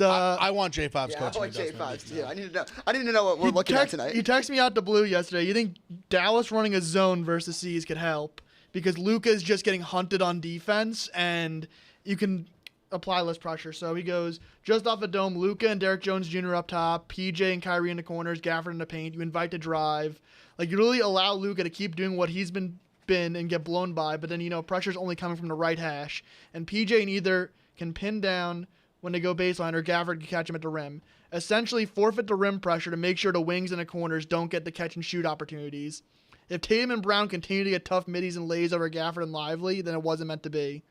I want J5's Yeah, I coaching like adjustment. J5. Yeah, I need to know what we're looking at tonight. You texted me out the blue yesterday. You think Dallas running a zone versus C's could help because Luka is just getting hunted on defense and you can apply less pressure. So he goes just off the dome, Luka and Derek Jones Jr. up top, PJ and Kyrie in the corners, Gafford in the paint. You invite to drive. You really allow Luka to keep doing what he's been and get blown by, but then, pressure's only coming from the right hash. And PJ and either can pin down when they go baseline or Gafford can catch him at the rim. Essentially forfeit the rim pressure to make sure the wings and the corners don't get the catch and shoot opportunities. If Tatum and Brown continue to get tough middies and lays over Gafford and Lively, then it wasn't meant to be.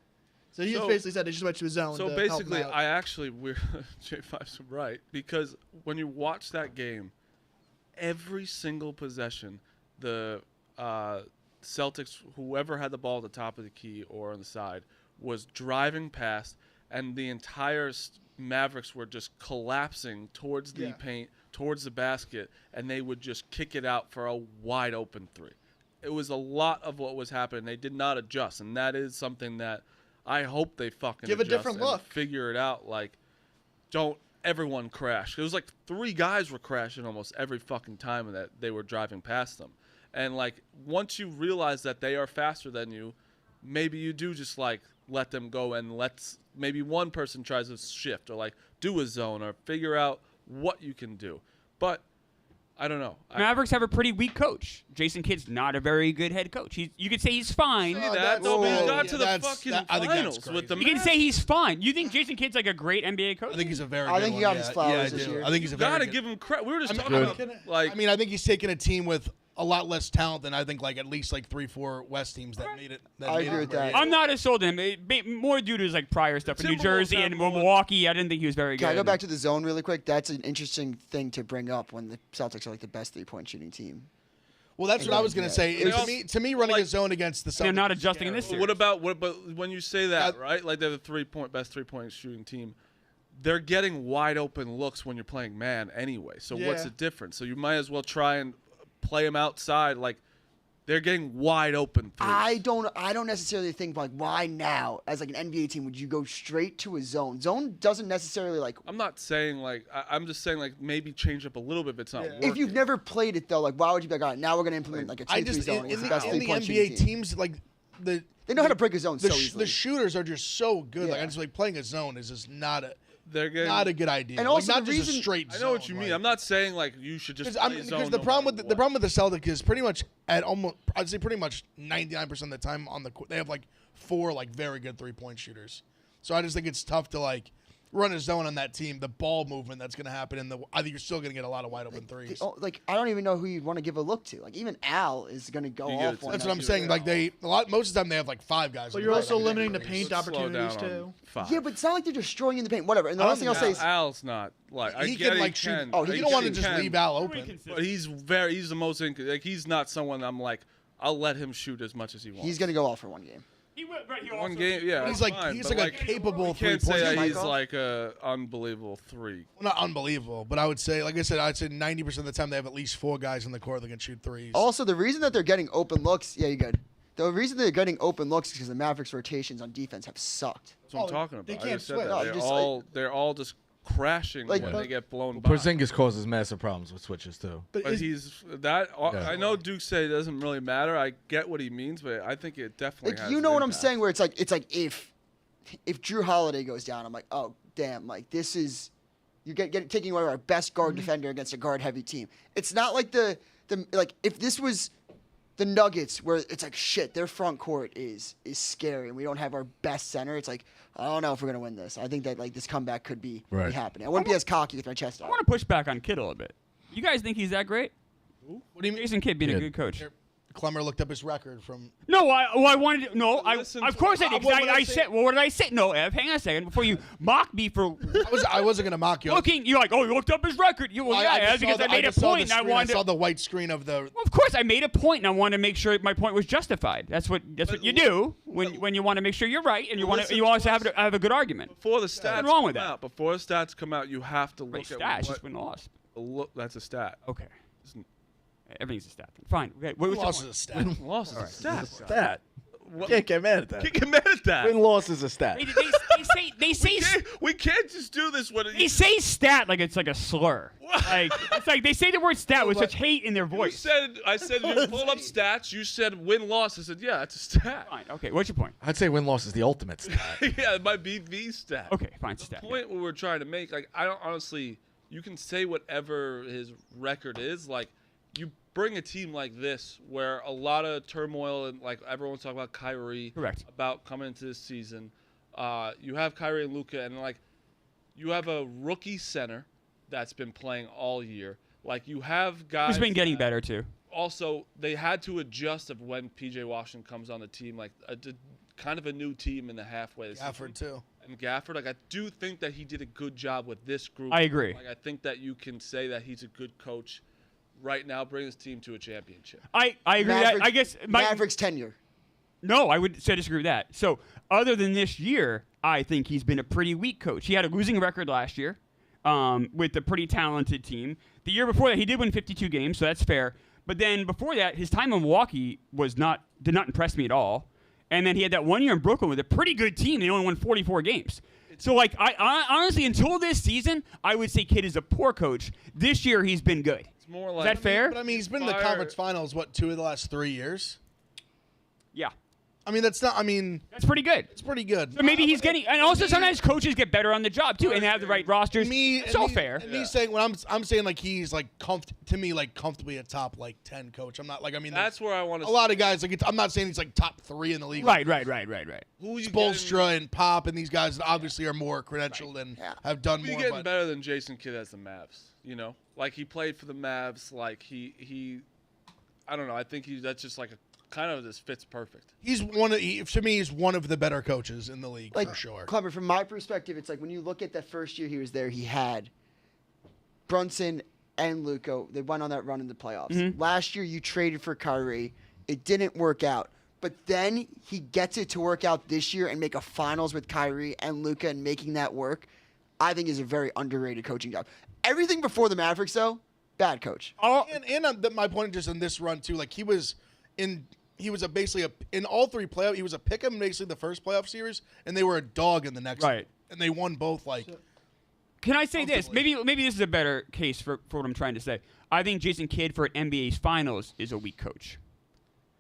So he just basically said they just went to his zone. So to help him basically, out. we're J5's right because when you watch that game, every single possession, the Celtics, whoever had the ball at the top of the key or on the side, was driving past, and the entire Mavericks were just collapsing towards the paint, towards the basket, and they would just kick it out for a wide open three. It was a lot of what was happening. They did not adjust, and that is something that I hope they fucking Give a adjust different and look. figure it out. Like, don't everyone crash. It was like 3 guys were crashing almost every fucking time that they were driving past them. And, like, once you realize that they are faster than you, maybe you do just, like, let them go and maybe one person tries to shift or, like, do a zone or figure out what you can do. But I don't know. Mavericks have a pretty weak coach. Jason Kidd's not a very good head coach. You could say he's fine. See that? Whoa, But he whoa, got to yeah, the that's- fucking that- I think that's finals with the You can Mavs. say he's fine. You think Jason Kidd's like a great NBA coach? I think he's a very. I good think he one, got his yeah. flowers Yeah, I this do. year. I think he's a very. Gotta good- give him credit. We were just talking good. about, like, I mean, I think he's taken a team with a lot less talent than I think, like at least like 3-4 West teams that made it. I agree with that. I'm not as sold on him. More due to his like prior stuff in New Timberwolves Jersey have and more- Milwaukee. I didn't think he was very Can I good. go back to the zone really quick? That's an interesting thing to bring up when the Celtics are like the best 3-point shooting team. Well, that's what I was gonna say. They To me, running like- a zone against the Celtics, They're not is adjusting in this scary. series. But when you say that, right? Like they're the best 3-point shooting team. They're getting wide open looks when you're playing man anyway. So what's Yeah. the difference? So you might as well try and play them outside. Like they're getting wide open threes. I don't necessarily think like why now as like an NBA team would you go straight to a zone? Zone doesn't necessarily like I'm not saying like I'm just saying like maybe change up a little bit if it's not working. if you've never played it though, like why would you be like, all right, now we're gonna implement like a 2-3 I just zone in against the, the best in the 3-point NBA shooting team. teams like the They know how to break a zone the, so sh- easily. the shooters are just so good. Like Yeah. I just like playing a zone is just not a They're getting. good idea. And Like, also not the just a reason- straight. I know what zone, you mean. like- I'm not saying like you should just play zone. Because the no problem matter with the what. problem with the Celtics is pretty much at almost I'd say pretty much 99% of the time on the court they have like 4 like very good 3-point shooters. So I just think it's tough to like run a zone on that team. The ball movement that's going to happen I think you're still going to get a lot of wide open threes. Like I don't even know who you'd want to give a look to. Like even Al is gonna go You off get on it. That's that what I'm too. saying. Like most of the time they have like 5 guys. But on you're the also court. limiting the Threes. paint Let's slow down opportunities on too. 5. Yeah, but it's not like they're destroying in the paint. Whatever. And the last thing I'll say is Al's not like I He get can he like shoot. can. Oh, he you can don't want to shoot. just leave Al open. But he's the most like he's not someone I'm like I'll let him shoot as much as he wants. he's gonna go off for one game. He will, right, he one also- game, yeah. He's that's like fine, he's but, like a capable you can't say 3-point that shooter. he's like a unbelievable 3. Well, not unbelievable, but I would say, like I said, I'd say 90% of the time they have at least 4 guys on the court that can shoot threes. Also, the reason that they're getting open looks, yeah, you're good. The reason they're getting open looks is because the Mavericks' rotations on defense have sucked. That's what I'm Oh, talking about. they I can't just said switch. that. No, They're all just crashing Like, when but- they get blown by. Porzingis causes massive problems with switches too. But But is, he's that. Yeah. I know Duke said it doesn't really matter. I get what he means, but I think it definitely. Like has you an know what I'm impact. saying? Where it's like if Drew Holiday goes down, I'm like, oh damn, like this is you get taking away our best guard defender against a guard heavy team. It's not like the like if this was the Nuggets where it's like shit, their front court is scary and we don't have our best center. It's like I don't know if we're gonna win this. I think that like this comeback could be Right. happening. I wouldn't be as cocky with my chest I out. want to push back on Kittle a bit. You guys think he's that great? What do you mean? Jason Kidd being a Yeah. good coach. Clemmer looked up his record from. No, I wanted to. No, Listen of to- course I did. 'Cause what did I I say? said, well, what did I say? No, Ev, hang on a second. Before you mock me for I wasn't gonna mock you. looking, you're like, oh, you looked up his record. You, well, yeah, just because saw I made a just saw point the and I screen. wanted saw to. the white screen of the. Well, of course, I made a point and I wanted to make sure my point was justified. That's what you do when you want to make sure you're right and you want to. Listen You to also us. have a good argument. Before the stats wrong with come that? out, before the stats come out, you have to Right, look stats, at just what. win loss. Look, that's a stat. Okay, Isn't- everything's a stat. Then. Fine. Okay, what was Loss the is a stat. Loss is a stat. Stat. What- Can't get mad at that. Can't get mad at that. Win loss is a stat. They say We can't just do this when they say stat like it's like a slur. Like it's like they say the word stat with such hate in their You voice. said, I said, you pull up stats. You said win loss. I said, yeah, it's a stat. Fine. Okay, what's your point? I'd say win loss is the ultimate stat. Yeah, it might be the stat. Okay, fine, The stat. point we were trying to make, like, I don't honestly, you can say whatever his record is. Like, you bring a team like this where a lot of turmoil and, like, everyone's talking about Kyrie. Correct. About coming into this season. You have Kyrie and Luka, and, like, you have a rookie center that's been playing all year. Like, you have guys. He's been getting that- better too. Also, they had to adjust of when PJ Washington comes on the team, like kind of a new team in the halfway. Gafford too. And Gafford, like I do think that he did a good job with this group. I agree. Like I think that you can say that he's a good coach. right now bring his team to a championship. I agree with that. I guess Mavericks tenure. No, I would say disagree with that. So other than this year, I think he's been a pretty weak coach. He had a losing record last year with a pretty talented team. The year before that, he did win 52 games, so that's fair. But then before that, his time in Milwaukee did not impress me at all. And then he had that 1 year in Brooklyn with a pretty good team. They only won 44 games. So, like, I honestly, until this season, I would say Kidd is a poor coach. This year, he's been good. It's more Is like that fair? But I mean, he's been in the conference finals, 2 of the last 3 years? Yeah. I mean, that's pretty good. it's pretty good. So maybe he's getting, and also sometimes coaches get better on the job too, and they have the right rosters. It's all fair. And me saying when I'm saying like he's like comfortably a top like 10 coach. I'm not like that's where I want to. A lot of guys like I'm not saying he's like top 3 in the league. Right. Who you Spoelstra and Pop and these guys that obviously are more credentialed and have done Who you more. getting better than Jason Kidd as the Mavs? You know, like he played for the Mavs. Like he I don't know. I think that's just like a kind of this fits perfect. He's to me he's one of the better coaches in the league for sure. Clever, from my perspective, it's like when you look at that first year he was there, he had Brunson and Luka. They went on that run in the playoffs. Mm-hmm. Last year you traded for Kyrie. It didn't work out. But then he gets it to work out this year and make a finals with Kyrie and Luka and making that work, I think is a very underrated coaching job. Everything before the Mavericks, though, bad coach. And my point just in this run too, like he was basically in all 3 playoffs. He was a pick 'em basically the first playoff series, and they were a dog in the next. Right. And they won both. Like, Can I say this? Maybe this is a better case for what I'm trying to say. I think Jason Kidd for an NBA's finals is a weak coach.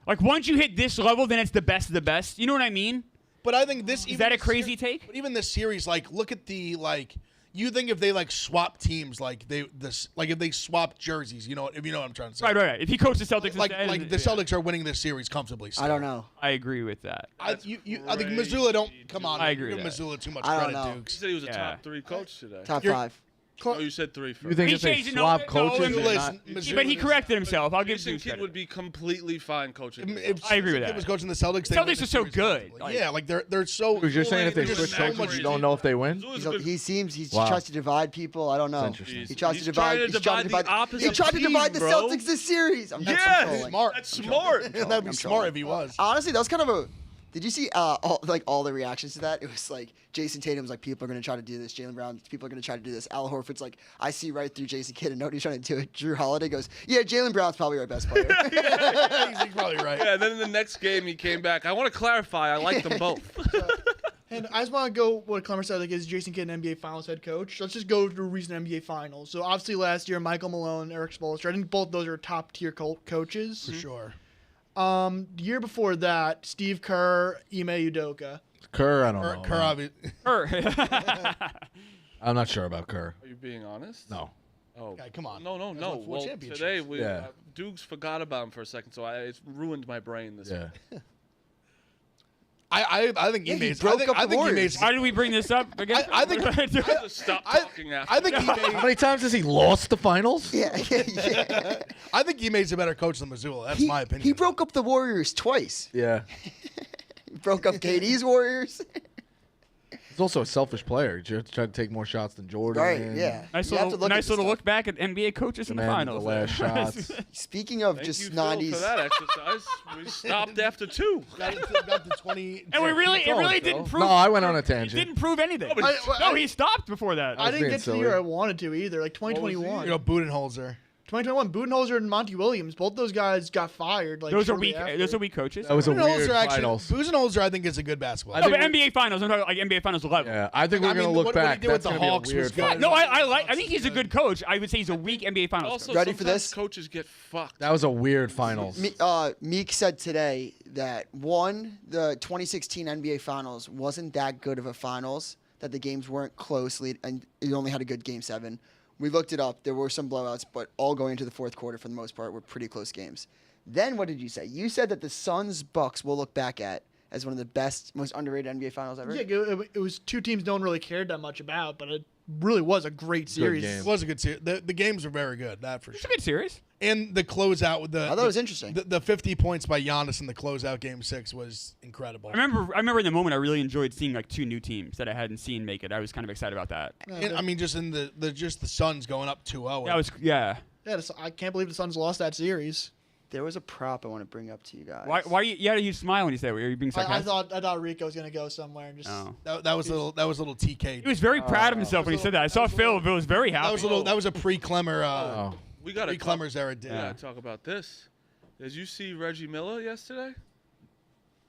Like once you hit this level, then it's the best of the best. You know what I mean? but I think this Is that a crazy take? But even this series, like, look at the like. You think if they like swap teams, like if they swap jerseys, if you know what I'm trying to say. Right. If he coached the Celtics, Like instead, the Celtics are winning this series comfortably. Still. I don't know. I agree with that. I think Missoula don't come on. I agree Give with that. Missoula too much I don't credit, know. You Dukes. said he was a Yeah. top 3 coach today. Top You're- 5. Oh, you said 3 first. You think He if they changed it, swap no, coaches, no, they're Listen, not- Missoula But he corrected himself. I'll give Jason Dukes Kidd credit. would be completely fine coaching. If I agree with Kidd that. was coaching the Celtics. They Celtics win are the so series good. comfortably. Like- Yeah, like they're so. Because you're saying if they there's switch so coaches, much- you don't know if they win? He Wow. tries to divide people. I don't know. That's interesting. He tries He's to divide. trying to He's trying to divide the divide. opposite He tried to team, divide the bro. Celtics this series. I'm just Yes! trolling. Smart. That's smart. That'd be I'm smart trolling. if he was. Honestly, that was kind of a. Did you see all the reactions to that? It was like Jason Tatum was like, people are going to try to do this. Jaylen Brown, people are going to try to do this. Al Horford's like, I see right through Jason Kidd and nobody's trying to do it. Drew Holiday goes, yeah, Jaylen Brown's probably our best player. He's probably right. Yeah, and then in the next game he came back. I want to clarify. I like them both. And I just want to go what Clemmer said, like, is Jason Kidd an NBA Finals head coach? Let's just go through recent NBA Finals. So, obviously, last year, Michael Malone, Eric Spoelstra, I think both those are top-tier coaches. For sure. The year before that, Steve Kerr, Ime Udoka. Kerr, I don't know. Kerr, man. I'm not sure about Kerr. Are you being honest? No. Oh, Yeah, come on. No. won 4 Well, championships. today Yeah. Dukes forgot about him for a second, so it's ruined my brain this Yeah. week. I think Yeah, he Ime's. broke I think, up I the think Warriors. Ime's. Why did we bring this up again? I think- Just stop talking after. I think How Ime. many times has he lost the finals? yeah. I think Ime's a better coach than Missoula. That's my opinion. He broke up the Warriors twice. Yeah. He broke up KD's Warriors. He's also a selfish player. He tried to take more shots than Jordan. Right, yeah. Nice You have to little, look at nice this little stuff. look back at NBA coaches in the Demanded finals. the last shots. Speaking of Thank just you, Phil, 90s. for that exercise. We stopped after 2. got to 20. And it really Phil. didn't prove. No, I went on a It tangent. didn't prove anything. I- No, he stopped before that. I was didn't being get to the silly. year I wanted to either. Like, 2021. Budenholzer. 2021, Budenholzer and Monty Williams, both those guys got fired. Like, Those are shortly weak. after. Those are weak coaches. That was a weird finals. Budenholzer, I think, is a good basketball. I No, think but we- NBA finals. I'm talking like NBA finals level. Yeah, I think we're I mean, going to look what he back. did with That's the going to be a Hawks weird was good. finals. No, I think he's a good coach. I would say he's a weak NBA finals Also, coach. Ready for sometimes this? coaches get fucked. That was a weird finals. Meek said today that the 2016 NBA Finals wasn't that good of a finals, that the games weren't closely, and it only had a good Game 7. We looked it up. There were some blowouts, but all going into the fourth quarter for the most part were pretty close games. Then what did you say? You said that the Suns-Bucks will look back at as one of the best, most underrated NBA Finals ever. Yeah, it was two teams no one really cared that much about, but it really was a great series. game. It was a good series. The games were very good, that for It's a sure. good series. And the closeout with the. I thought it was interesting. The 50 points by Giannis in the closeout game 6 was incredible. I remember in the moment I really enjoyed seeing like 2 new teams that I hadn't seen make it. I was kind of excited about that. And, I mean, just in the Suns going up 2-0. That was yeah. Yeah, I can't believe the Suns lost that series. There was a prop I want to bring up to you guys. Why you had a huge smile when you said it? Were you being I sarcastic? thought Rico was gonna go somewhere and just. Oh. That was a little TK. He was very proud of himself when he said that. I saw Phil. Phil was very happy. That was a pre-Clemmer. We got Pre-Clemmer's era. We gotta talk about this. Did you see Reggie Miller yesterday?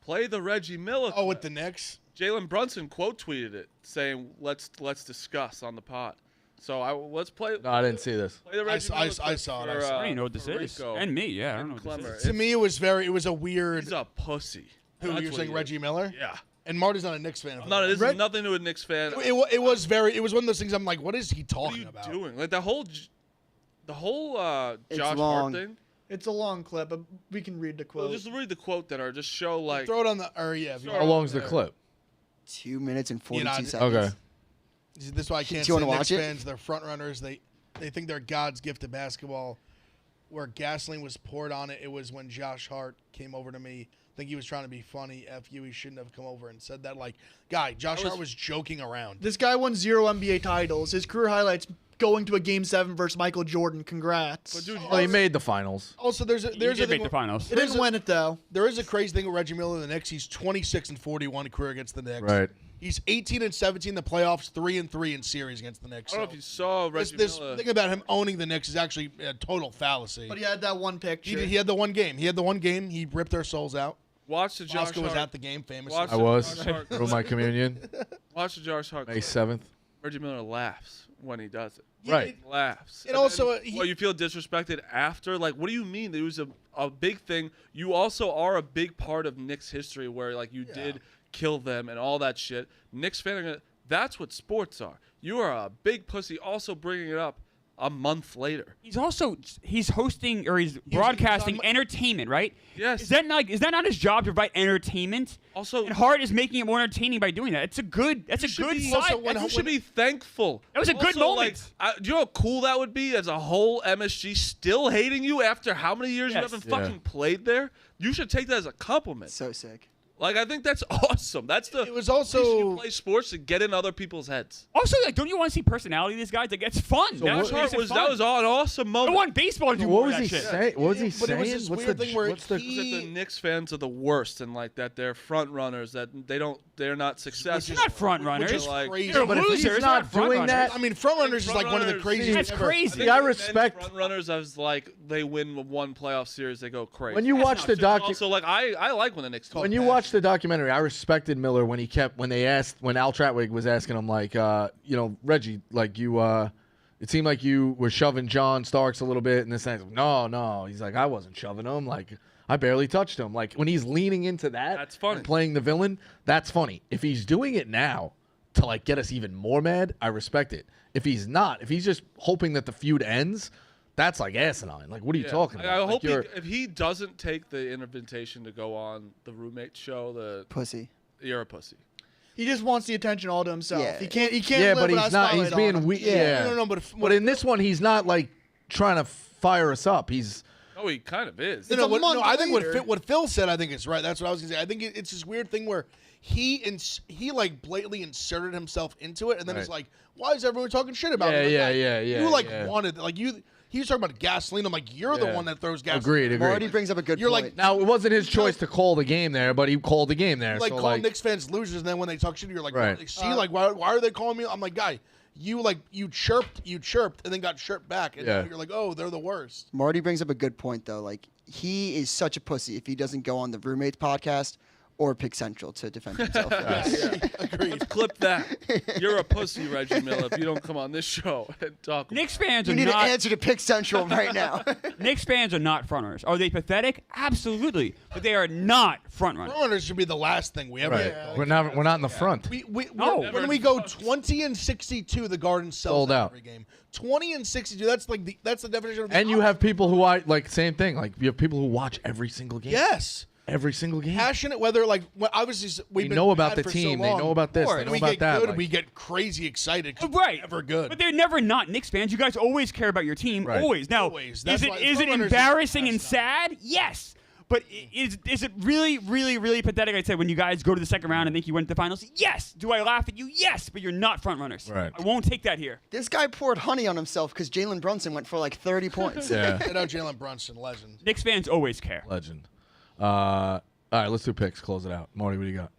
Play the Reggie Miller. Oh, with the Knicks. Jalen Brunson quote tweeted it, saying, "Let's discuss on the pod." So let's play. No, I didn't see this. Play the Reggie Miller I saw it. for, I don't even know what this for is. Rico And me, yeah, I don't know and what this Clemmer. is. To me, it was a weird. He's a pussy. Who That's you're what saying, he Reggie is. Miller? Yeah. And Marty's not a Knicks fan. No, this is nothing to a Knicks fan. It was one of those things. I'm like, what is he What are talking you about? doing? Like the whole It's Josh long. Hart thing. It's a long clip, but we can read the quote. Well, just read the quote that just show like. Throw it on the. Or yeah. Sure. How long's the clip? 2 minutes and 42 You know, seconds. Okay. This is why I can't Do you say wanna Knicks watch it? fans. They're front runners. They think they're God's gift to basketball. Where gasoline was poured on it, it was when Josh Hart came over to me. I think he was trying to be funny. F you, he shouldn't have come over and said that. Like, Josh Hart was joking around. This guy won 0 NBA titles. His career highlights going to a Game 7 versus Michael Jordan. Congrats. But dude, Well, he made the finals. Also, there's a He did thing make the where- finals. He didn't win it though. There is a crazy thing with Reggie Miller and the Knicks. He's 26-41 career against the Knicks. Right. He's 18-17 in the playoffs, 3-3 in series against the Knicks. I don't know if you saw Reggie This Miller. thing about him owning the Knicks is actually a total fallacy. But he had that one picture. He had the one game. He ripped their souls out. Watch the Josh Oscar was Hart. at the game, famously. Watch I the was Josh Hart. through my communion, Watch the Josh Hart. May clip. 7th. Reggie Miller laughs when he does it. Right. Laughs. And also, then, you feel disrespected after? Like, what do you mean? There was a big thing. You also are a big part of Knicks history where, like, you did kill them and all that shit. Knicks fan are gonna, that's what sports are. You are a big pussy also bringing it up a month later. He's hosting or he's broadcasting on- entertainment, right? Yes. Is that not his job to provide entertainment? Also, and Hart is making it more entertaining by doing that. It's a good. That's a good be- side. also when- you should be thankful. That was a good Also, like, moment. do you know how cool that would be as a whole MSG still hating you after how many years you Yes. haven't Yeah. fucking played there? You should take that as a compliment. So sick. Like, I think that's awesome. That's the It was reason also- you play sports to get in other people's heads. Also, like, don't you want to see personality of these guys? Like, it's fun. what- That's what makes it fun. That was an awesome I moment. want baseball to do What more was of he that shit. saying? What was he But it was saying? this What's weird the thing where what's the he- That the Knicks fans are the worst, and like that they're front runners, that they're not successful. They're not front runners. Which is like- crazy. They're But if he's losers, not front doing runners. that- I mean, front runners is like one of the Front craziest. That's ever. crazy. See, I respect- front runners as like they win one playoff series, they go crazy. When you watch the Also, like I like when the Knicks when you watch the documentary, I respected Miller when when Al Trautwig was asking him like, Reggie, like it seemed like you were shoving John Starks a little bit, and this and that. No, he's like, I wasn't shoving him, like I barely touched him. Like when he's leaning into that, That's funny. and playing the villain, that's funny. If he's doing it now to like get us even more mad, I respect it. If he's not, if he's just hoping that the feud ends, that's like asinine. Like what are you talking about? I Like, hope you're- if he doesn't take the invitation to go on the roommate show, Pussy. you're a pussy. He just wants the attention all to himself. Yeah. He can't. yeah, live but without he's not. He's spotlight on being him. weak. Yeah, No, but but in this one, he's not like trying to fire us up. He's Oh, he kind of is. It's a month I think later. what Phil said, I think is right. That's what I was gonna say. I think it's this weird thing where he like blatantly inserted himself into it, and then Right. he's like, "Why is everyone talking shit about me?" Yeah, Like, yeah, You like yeah. wanted like you. He was talking about gasoline. I'm like, you're the Yeah. one that throws gasoline. agreed. Marty brings up a good You're point. like- Now it wasn't his choice to call the game there, but he called the game there. Like so call like, Knicks fans losers, and then when they talk shit, you're like, Right. see, like why are they calling me? I'm like, guy, you chirped, and then got chirped back, and Yeah. then you're like, oh, they're the worst. Marty brings up a good point, though. Like, he is such a pussy if he doesn't go on the Roommates podcast or Pick Central to defend himself. Let's clip that. You're a pussy, Reggie Miller, if you don't come on this show and talk. Knicks fans You are need not. an answer to Pick Central right now. Knicks fans are not frontrunners. Are they pathetic? Absolutely, but they are not frontrunners. Runners should be the last thing we ever. right. get. We're not in the front. No. When we go 20-62, the Garden sells Sold out. every game. 20-62. That's the definition of. And you have people who same thing. Like you have people who watch every single game. yes. Every single game. Passionate, whether obviously They we've been know about bad the for team. So They long. know about this. Or They know we about get that. good, Like- we get crazy excited. 'cause Right, Never good. But they're never not Knicks fans. You guys always care about your team. Right. Always. Now, Always. That's is why it frontrunners are embarrassing and messed up. sad? Yes. But is it really, really, really pathetic? I said when you guys go to the second round and think you went to the finals. Yes. Do I laugh at you? Yes. But you're not front runners. Right. I won't take that here. This guy poured honey on himself because Jalen Brunson went for like 30 points. Yeah, I know Jalen Brunson, legend. Knicks fans always care. legend. All right, let's do picks. Close it out. Marty, what do you got?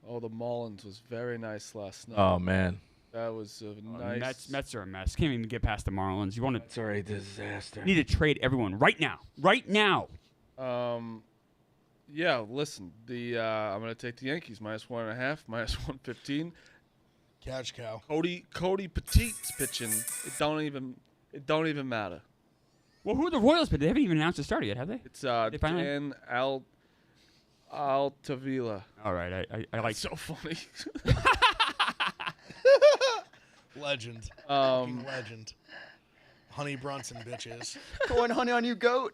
Oh, the Mullins was very nice last night. Oh man, That was a nice. Mets are a mess. Can't even get past the Marlins. You want to it's already a disaster. need to trade everyone right now. Right now. Yeah, listen. I'm gonna take the Yankees -1.5, -115. Cash cow. Cody Petit's pitching. It don't even matter. Well, who are the Royals? But they haven't even announced the starter yet, have they? It's They finally- Dan Altavilla. All right. I like. So funny. Legend. Fucking legend. Honey Brunson, bitches. Pouring honey on you, goat.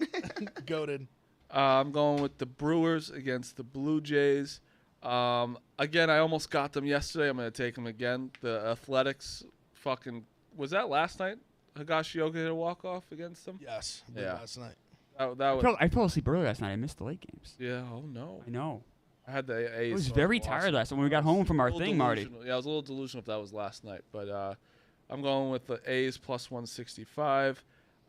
Goated. I'm going with the Brewers against the Blue Jays. Again, I almost got them yesterday. I'm going to take them again. The Athletics fucking... Was that last night? Higashioka hit a walk-off against them? Yes. I believe Yeah. last night. That was... I fell asleep early last night. I missed the late games. Yeah, oh no. I know. I had the A's. I was so very lost. tired last night when we got home from our A little thing, Marty. delusional. Yeah, I was a little delusional if that was last night. But I'm going with the A's +165.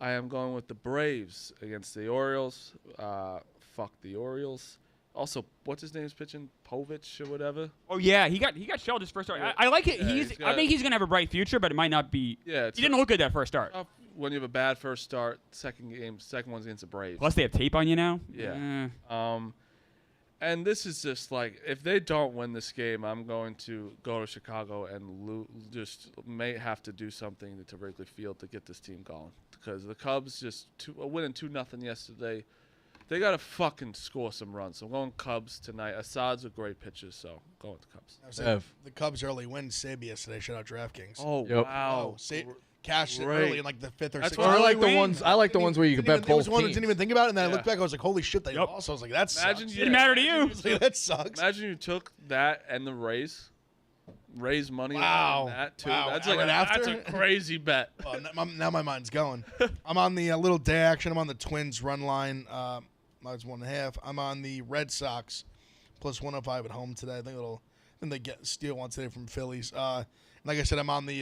I am going with the Braves against the Orioles. Fuck the Orioles. Also, what's his name's pitching? Povich or whatever. Oh yeah, he got shelled his first start. I like it. Yeah, I think he's gonna have a bright future, but it might not be. Yeah, He didn't look good that first start. tough when you have a bad first start. Second one's against the Braves. Plus they have tape on you now. Yeah. And this is just like, if they don't win this game, I'm going to go to Chicago and just may have to do something to Wrigley Field to get this team going. Because the Cubs just winning 2-0 yesterday. They got to fucking score some runs. So I'm going Cubs tonight. Assad's a great pitcher, so I'm going with the Cubs. I was saying, the Cubs early win saved yesterday. Shout out DraftKings. Oh, Yep. wow. Cashed it Great. early in like the 5th or That's 6th. why I Early like the win. ones. I like the ones where you can bet It both was one that teams. didn't even think about it, and then I Yeah. looked back. I was like, "Holy shit!" They Yep. lost. I was like, "That Imagine sucks." you- Didn't matter to you. I was like, that sucks. Imagine you took that and the Rays money Wow. on that, too. Wow. That's, Right like after? that's a crazy bet. Well, now my mind's going. I'm on the little day action. I'm on the Twins run line. -1.5. I'm on the Red Sox +105 at home today. I think they get steal one today from Phillies. Like I said, I'm on the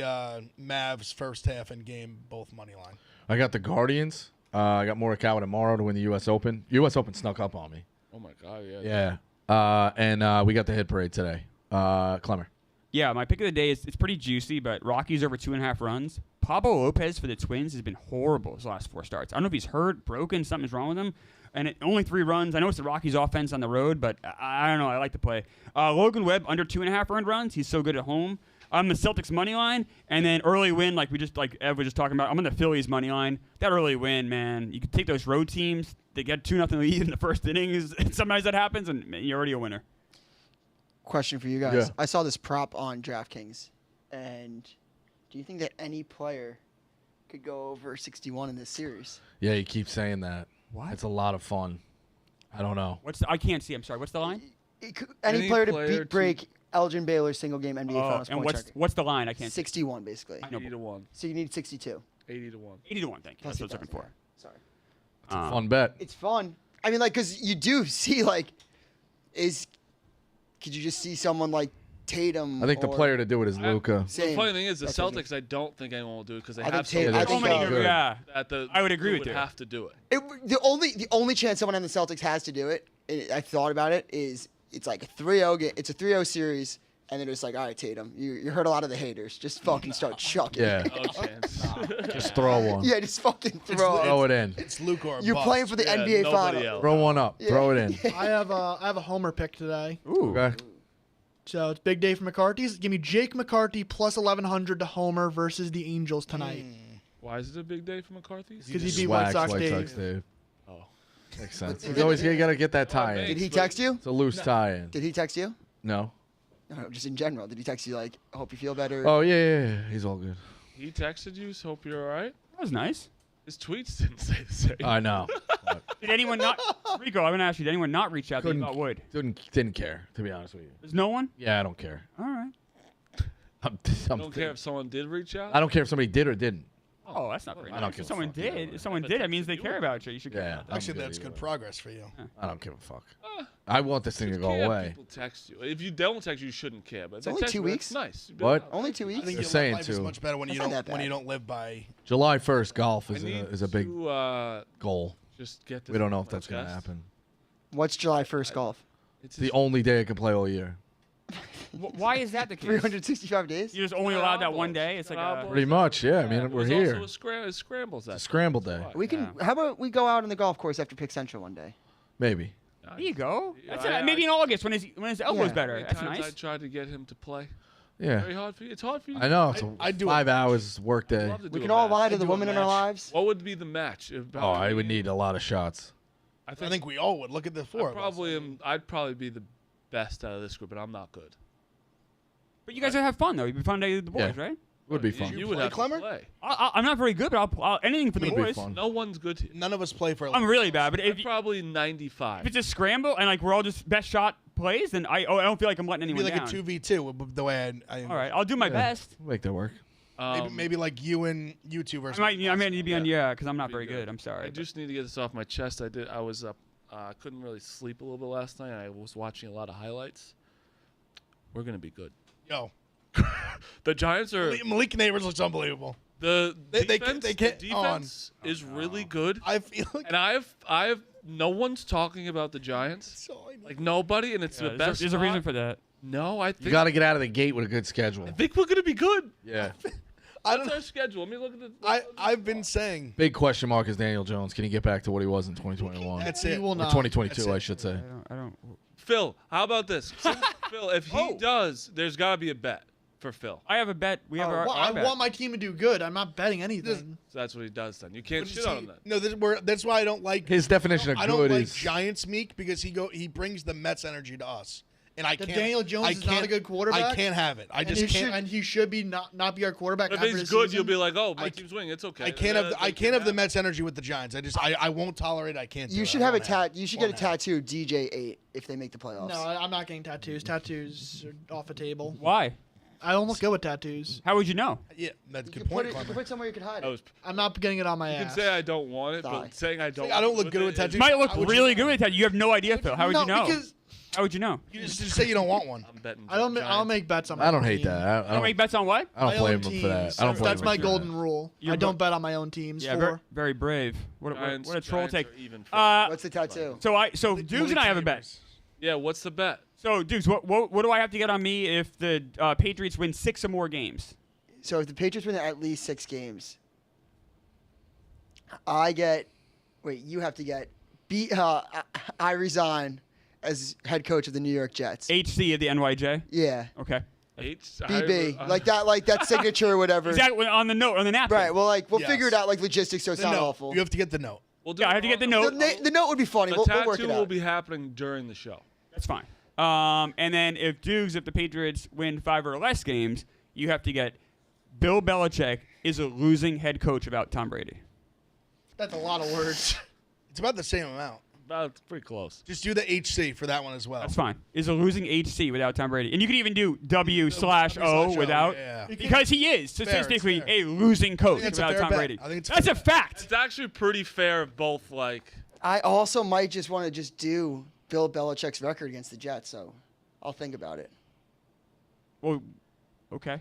Mavs first half and game, both money line. I got the Guardians. I got Morikawa tomorrow to win the U.S. Open. U.S. Open snuck up on me. Oh, my God, yeah. Yeah. And we got the hit parade today. Clemmer. Yeah, my pick of the day is it's pretty juicy, but Rockies over 2.5 runs. Pablo Lopez for the Twins has been horrible his last 4 starts. I don't know if he's hurt, broken, something's wrong with him. And only 3 runs. I know it's the Rockies offense on the road, but I don't know. I like to play. Logan Webb under 2.5 earned runs. He's so good at home. I'm the Celtics money line, and then early win like Ev was just talking about. I'm on the Phillies money line. That early win, man. You can take those road teams. They get 2-0 lead in the first inning. Sometimes that happens, and man, you're already a winner. Question for you guys. Yeah. I saw this prop on DraftKings, and do you think that any player could go over 61 in this series? Yeah, you keep saying that. What? It's a lot of fun. I don't know. I can't see. I'm sorry. What's the line? Any player to player break Elgin Baylor's single-game NBA Finals And point record. what's the line? I can't see. 61, basically. I know. 80 to 1. So you need 62. 80 to 1. 80 to 1. Thank you. Plus That's what I was looking 8,000, for. yeah. Sorry. Fun bet. It's fun. I mean, like, because you do see, like, could you just see someone like Tatum? I think the or player to do it is Luca. The Same. funny thing is, the That's what I Celtics, I don't think anyone will do it because they I have think so Tatum- I much think, many good. Yeah. that the I would agree crew with you. have to do it. The only chance someone on the Celtics has to do it, I thought about it, is it's like a 3-0 game. It's a 3-0 series, and they're just like, all right, Tatum, you heard a lot of the haters. Just fucking start chucking. Yeah. No chance. Just throw one. Yeah, just fucking throw it. Throw it in. It's Luke or You're bust. playing for the Yeah, NBA nobody final. else. Throw one up. Throw it in. I have a homer pick today. Ooh. Okay. So it's big day for McCarthy's. Give me Jake McCarthy plus 1,100 to homer versus the Angels tonight. Why is it a big day for McCarthy's? Because he beat White Swags, Sox Dave. Dave. Oh. Makes sense. You always got to get that tie man. in. Did he text you? It's a loose tie in. Did he text you? No. No, just in general. Did he text you like, I hope you feel better? Oh, yeah. He's all good. He texted you, so hope you're all right. That was nice. His tweets didn't say the same. I know. Did anyone not, Rico? I'm gonna ask you. Did anyone not reach out to you Couldn't- about Wood? Didn't care, to be honest with you. There's no one. Yeah, I don't care. All right. I'm I don't care if someone did reach out. I don't care if somebody did or didn't. Oh, that's not very I don't nice. give If a someone fuck either did, way. if someone But did, that that's means what they you care want. about you. You should care Yeah. about that. Actually, good that's either good way. progress for you. I don't give a fuck. I want this thing to You go can't have away. People text you. If you don't text, you shouldn't care. But It's they only text 2 you, that's weeks. Nice. You'd be What? like, Only 2 I weeks. think They're your saying life is to. much better when That's you not don't that when you bad. don't live by. July 1st, golf I is need a big to, goal. just get this We don't know off if my that's gonna chest. happen. What's July 1st golf? It's It's the only day I can play all year. Why is that the case? 365 days. You're just only allowed that one day. It's like a, Pretty much, yeah. I mean, it we're was here. Also it scrambles that. It's a scramble day. We can. How about we go out on the golf course after Pick Central one day? Maybe. there you go. Yeah, That's maybe in August when his elbow's Yeah. better. Many That's times I nice. tried to get him to play. Yeah. Very hard for you. It's hard for you. I know. It's I'd do 5 a match. hours work I'd day. love to We do can a all match. lie to I'd the do a women in our match. lives. What would be the match? Oh, I would need a lot of shots. I I think, think we all would. Look at the four. I'd probably be the best out of this group, but I'm not good. But you guys would have fun though. You'd be fun to with the boys, Yeah. right? Would be You- fun. You would play, have Clemmer? to play. I'm not very good, but I'll anything for the Would be boys. fun. No one's good here. None of us play for. I'm really bad, but I'm if probably 95. it's a scramble and like we're all just best shot plays, then I don't feel like I'm letting It'd anyone be like down. a 2v2. The way I All right, I'll do my Yeah. best. Make that work. maybe like you two versus. I might need to be on because I'm not Be very good. good. I'm sorry. I but- just need to get this off my chest. I was up. I couldn't really sleep a little bit last night. I was watching a lot of highlights. We're gonna be good. Yo, The Giants are Malik Neighbors looks unbelievable. the They defense. can't- the defense is really good, I feel like. and I've no one's talking about the Giants. So I Like nobody, and it's Yeah, the best. there's a reason spot. for that. No, I You think got to get out of the gate with a good schedule. I think we're gonna be good. Yeah. I What's don't. our schedule? Let me look at the. I've been saying Big question mark is Daniel Jones. Can he get back to what he was in 2021? that's He it. will Or not. 2022, That's it. I should say. I don't. Phil, how about this? Phil, if he does, there's got to be a bet for Phil. I have a bet. We have our. Well, I our bet. want my team to do good. I'm not betting anything. So that's what he does then. You can't But shit see, on him then. No, that's why I don't like. His definition of I don't good like is Giants Meek because he brings the Mets energy to us, and I That can't. Daniel Jones I is not can't- a good quarterback? I can't have it. I just can't. And he should be not be our quarterback. If after he's this good, season. you'll be like, oh, my I- team's winning. It's okay. I can't have the Mets energy with the Giants. I won't tolerate. I can't. Do You it. should I have a won't have it. You should get a Won't have it. tattoo DJ8 if they make the playoffs. No, I'm not getting tattoos. Tattoos are off the table. Why? I don't look good with tattoos. How would you know? Yeah, that's a You good can put point. it. You Clemmer. can put it somewhere you can hide I it. was, I'm not getting it on my you ass. can say I don't want it, Die. but saying I don't. I don't look good with it- tattoos. You might look How would really you- good with that. You have no idea, Phil. How would you know? Because How would you know? You just say you don't want one. I'm betting. I don't. I'll Giants. make bets on my I don't own hate team. that. I You don't make bets on what? I don't My blame own him for that. teams. I don't blame That's him my for golden that. rule. You're I don't bet on my own teams. Yeah, for very brave. What Giants- a troll Giants take. are even. What's the tattoo? So Dukes and I have a bet. Yeah, what's the bet? So Dukes, what do I have to get on me if the Patriots win 6 or more games? So if the Patriots win at least 6 games, I get. Wait, you have to get. I resign as head coach of the New York Jets. HC of the NYJ. Yeah, Okay. BB, like that signature or whatever. Exactly on the napkin. Right. Well, like we'll Yes. figure it out, like logistics, so it's The not note. awful. You have to get the note. We'll do Yeah, I it have to get the on- note. The note would be funny. The We'll work tattoo it will out. be happening during the show. That's fine. And then if the Patriots win 5 or less games, you have to get Bill Belichick is a losing head coach without Tom Brady. That's a lot of words. It's about the same amount. It's pretty close. Just do the HC for that one as well. That's fine. Is a losing HC without Tom Brady. And you can even do W/O without. Yeah. Because he is statistically it's fair. a losing coach that's a without fair Tom bet. Brady. I think it's a That's a fair fact. It's actually pretty fair of both. Like, I also might just want to just do Bill Belichick's record against the Jets, so I'll think about it. Well, okay.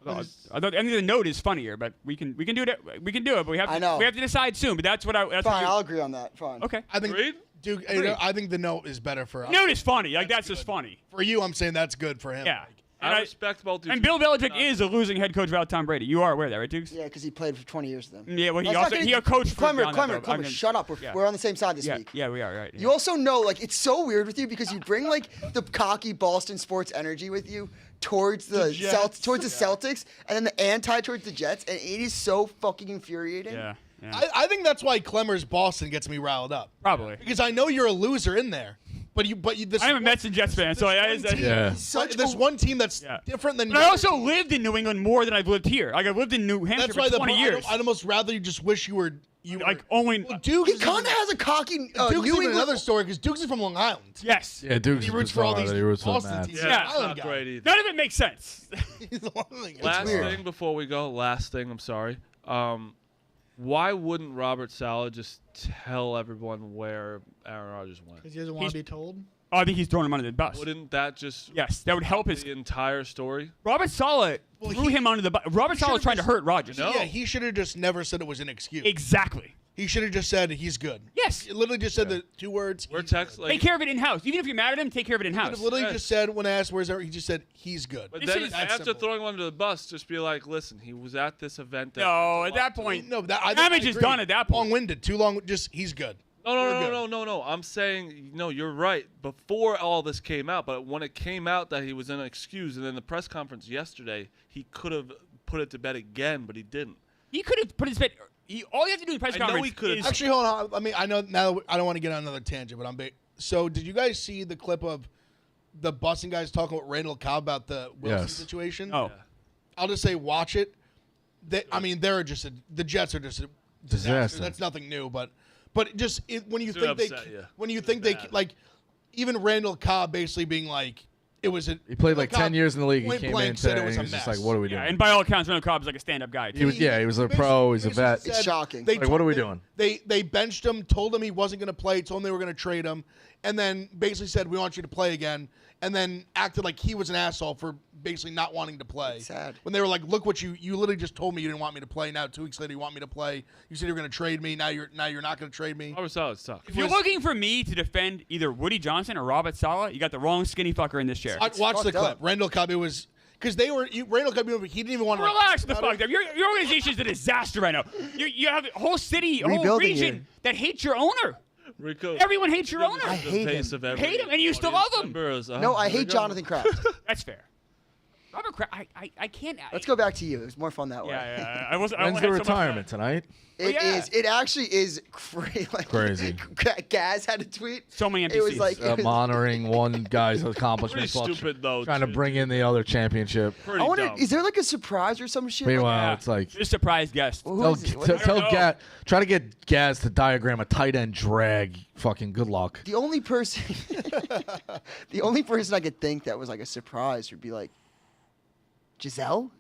I think the note is funnier, but we can do it. We can do it, but we have I to, know. we have to decide soon. But that's what that's Fine, what I'll agree on that. Fine. okay. I think Agreed? Duke. Agreed. I think the note is better for us. Note is funny. Like that's just good. funny. For you, I'm saying that's good for him. Yeah. I respect both. And Bill Belichick is a losing head coach without Tom Brady. You are aware of that, right, Dukes? Yeah, because he played for 20 years with them. Yeah. Well, Let's not he get- coached for Clemmer, beyond that, Clemmer, though. Clemmer, I'm gonna- shut up. yeah. We're on the same side this Yeah, week. yeah, we are right. You also know, like, it's so weird with you because you bring like the cocky Boston sports energy with you towards the Jets. towards the Celtics, and then the anti towards the Jets, and it is so fucking infuriating. Yeah. Yeah. I think that's why Clemmer's Boston gets me riled up Probably. because I know you're a loser in there, but you. This I'm a Mets and Jets fan, so Yeah. There's one team that's Yeah. different than. But I also lived in New England more than I've lived here. Like I've lived in New Hampshire That's why for 20 years. I'd almost rather you just wish you were. Like only. Duke. He kind of has a cocky Duke's New even England. another story because Duke's is from Long Island. Yes. Yeah, Duke's He roots for all these He roots for the Boston Mets. teams. Yeah, Yeah. it's Island not guy. great either. None of it makes sense. He's the one thing. Last weird. thing before we go. Last thing. I'm sorry. Why wouldn't Robert Saleh just tell everyone where Aaron Rodgers went? Because he doesn't want to be told. Oh, I think he's throwing him under the bus. Wouldn't that just Yes, that would help his. the entire story? Robert Saleh threw him under the bus. Robert Saleh was trying to hurt Rodgers. No. Yeah, he should have just never said it was an excuse. Exactly. He should have just said he's good. Yes. He literally just said the 2 words. We're he's text good. like, Take care of it in house. Even if you're mad at him, take care of it in He could house. have literally Yes. just said when asked where's he just said he's good. but This then is- after simple. throwing him under the bus, just be like, listen, he was at this event. No, at that point, No, that, I damage is agree. done at that point. Long-winded, too long. Just he's good. No. I'm saying, no, you're right. Before all this came out, but when it came out that he was an excuse, and then the press conference yesterday, he could have put it to bed again, but he didn't. He could have put his bed. All you have to do in the press I know conference he could've- is Actually, hold on. I mean, I know now. I don't want to get on another tangent, but so, did you guys see the clip of the busing guys talking with Randall Cobb about the Wilson Yes. situation? Oh. I'll just say, watch it. They're just the Jets are just a Disaster. That's nothing new, but just when you It's think gonna upset you. when you think they Bad. like, even Randall Cobb basically being like, it was a. He played like Randall 10 years in the league. He point came blank in said today, it was and a he was just mess. like, "What are we doing?" yeah, and by all accounts, Randall Cobb's like a stand-up guy. He was a pro. He's a vet. basically It's shocking. They Like, what are we told- doing? They benched him, told him he wasn't going to play, told him they were going to trade him, and then basically said, "We want you to play again," and then acted like he was an asshole for basically not wanting to play. It's sad. When they were like, "Look what you literally just told me you didn't want me to play. Now 2 weeks later you want me to play. You said you were going to trade me. Now you're not going to trade me." Robert Saleh sucks. If you're looking for me to defend either Woody Johnson or Robert Saleh, you got the wrong skinny fucker in this chair. Watch the fucked clip. up. Randall Cobb. It was because Randall Cobb. He didn't even want to Relax the fuck up. Your organization's a disaster right now. You have a whole city, a whole Rebuilding region here. that hates your owner. Rico, Everyone hates your owner. I hate him. Hate him, and you still love him. No, I hate Jonathan Kraft. That's fair. Robert Kraft, I can't. Let's go back to you. It was more fun that way. Yeah. I wasn't. When's I the had so much retirement tonight? It yeah. is. It actually is crazy. Like, Crazy. Gaz had a tweet. So many It was NPCs. like it was- Monitoring one guy's accomplishments, Pretty while stupid, though, trying to too. bring in the other championship. Pretty I wonder, dumb. is there like a surprise or some shit? Meanwhile, Yeah. it's like Just surprise guest. Who tell, is it? What t- is it? tell I don't know. Gaz, try to get Gaz to diagram a tight end drag. Fucking good luck. The only person, I could think that was like a surprise would be like Giselle.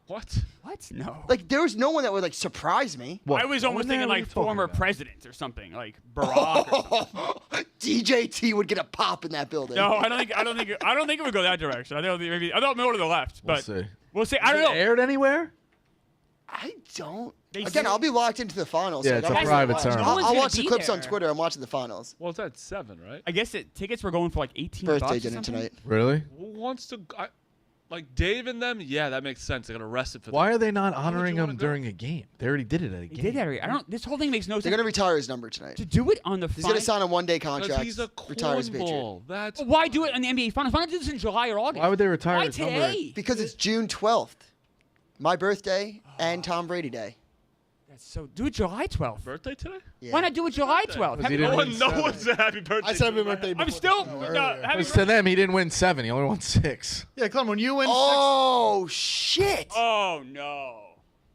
What? What? No. Like there was no one that would like surprise me. What? I was What almost the hell thinking are you like talking former about? presidents or something, like Barack. Or something. DJT would get a pop in that building. No, I don't think it would go that direction. I thought more to the left, We'll but see. we'll see. I don't know. Aired anywhere? I don't. They Again, say- I'll be locked into the finals. Yeah, so it's I'm a not gonna private watch. tournament. No one's I'll gonna watch the be clips on there. Twitter. I'm watching the finals. Well, it's at 7, right? I guess tickets were going for like 18 Birthday bucks or dinner something. tonight. Really? Who wants to? Like Dave and them? Yeah, that makes sense. They got arrested for Why that. are they not would honoring you him wanna go? during a game? They already did it at a They game. did that already. I don't. This whole thing makes no They're sense. gonna retire his number tonight. To do it on the He's gonna final. sign a one-day Because contract. he's a retire as a Patriot. cornball. That's Why do it on the NBA Finals? Why not do this in July or August? Why would they retire Why his number? today? Because it's June 12th, my birthday and Tom Brady Day. That's so. Do it July 12th. birthday today? Yeah. Why not do it July 12th? Because Happy he didn't birthday. win No seven. one said happy birthday. I said happy to him. birthday. I'm before still. the show. happy Because birthday. to them, he didn't win 7. He only won 6. Yeah, Clem, when you win Oh shit! Oh no.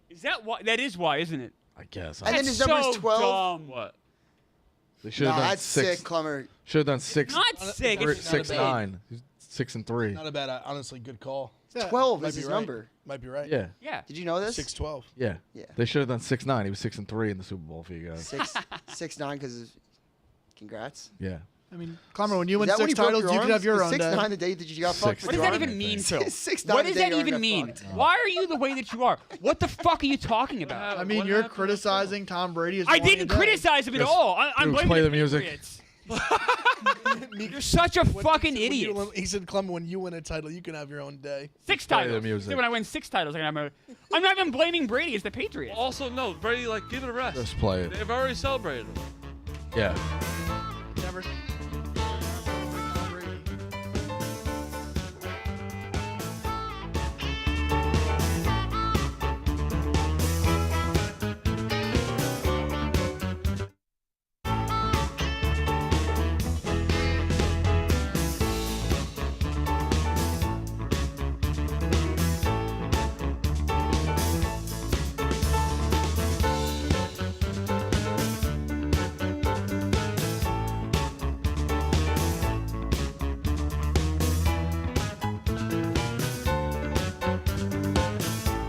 Is that why? That is why, isn't it? I guess. And then That's his number's so 12. dumb. What? They should Nah, have done that's 6. sick, Clemmer. Should have done 6. Not sick. Not a- It's not a 6-9. 6-3. Not a bad, honestly, good call. 12 Might is be his right. number. Might be right. Yeah. Yeah. Did you know this? 6-12. Yeah. Yeah. They should have done 6-9. He was 6-3 in the Super Bowl for you guys. 6-9 because. Congrats. Yeah. I mean, Clemmer, when you win Is that when 6 you broke titles, your you could arms? have your Was own day. 6-9 the day that you got fucked. Six What with does your that arm? even mean, Phil? 6-9 What the does day that your arm even got mean? fucked. Why are you the way that you are? What the fuck are you talking about? I mean, What you're happened with criticizing Tom Brady as I winning a didn't day. criticize him at Just- all. I'm Dukes, blaming play the the music. Patriots. You're such a fucking idiot. He said, Clem, when you win a title, you can have your own day. 6 play the titles. music. See, when I win 6 titles, I'm not even blaming Brady. It's the Patriots. Also, no, Brady, like, give it a rest. Just play it. They've already celebrated. Yeah. Never.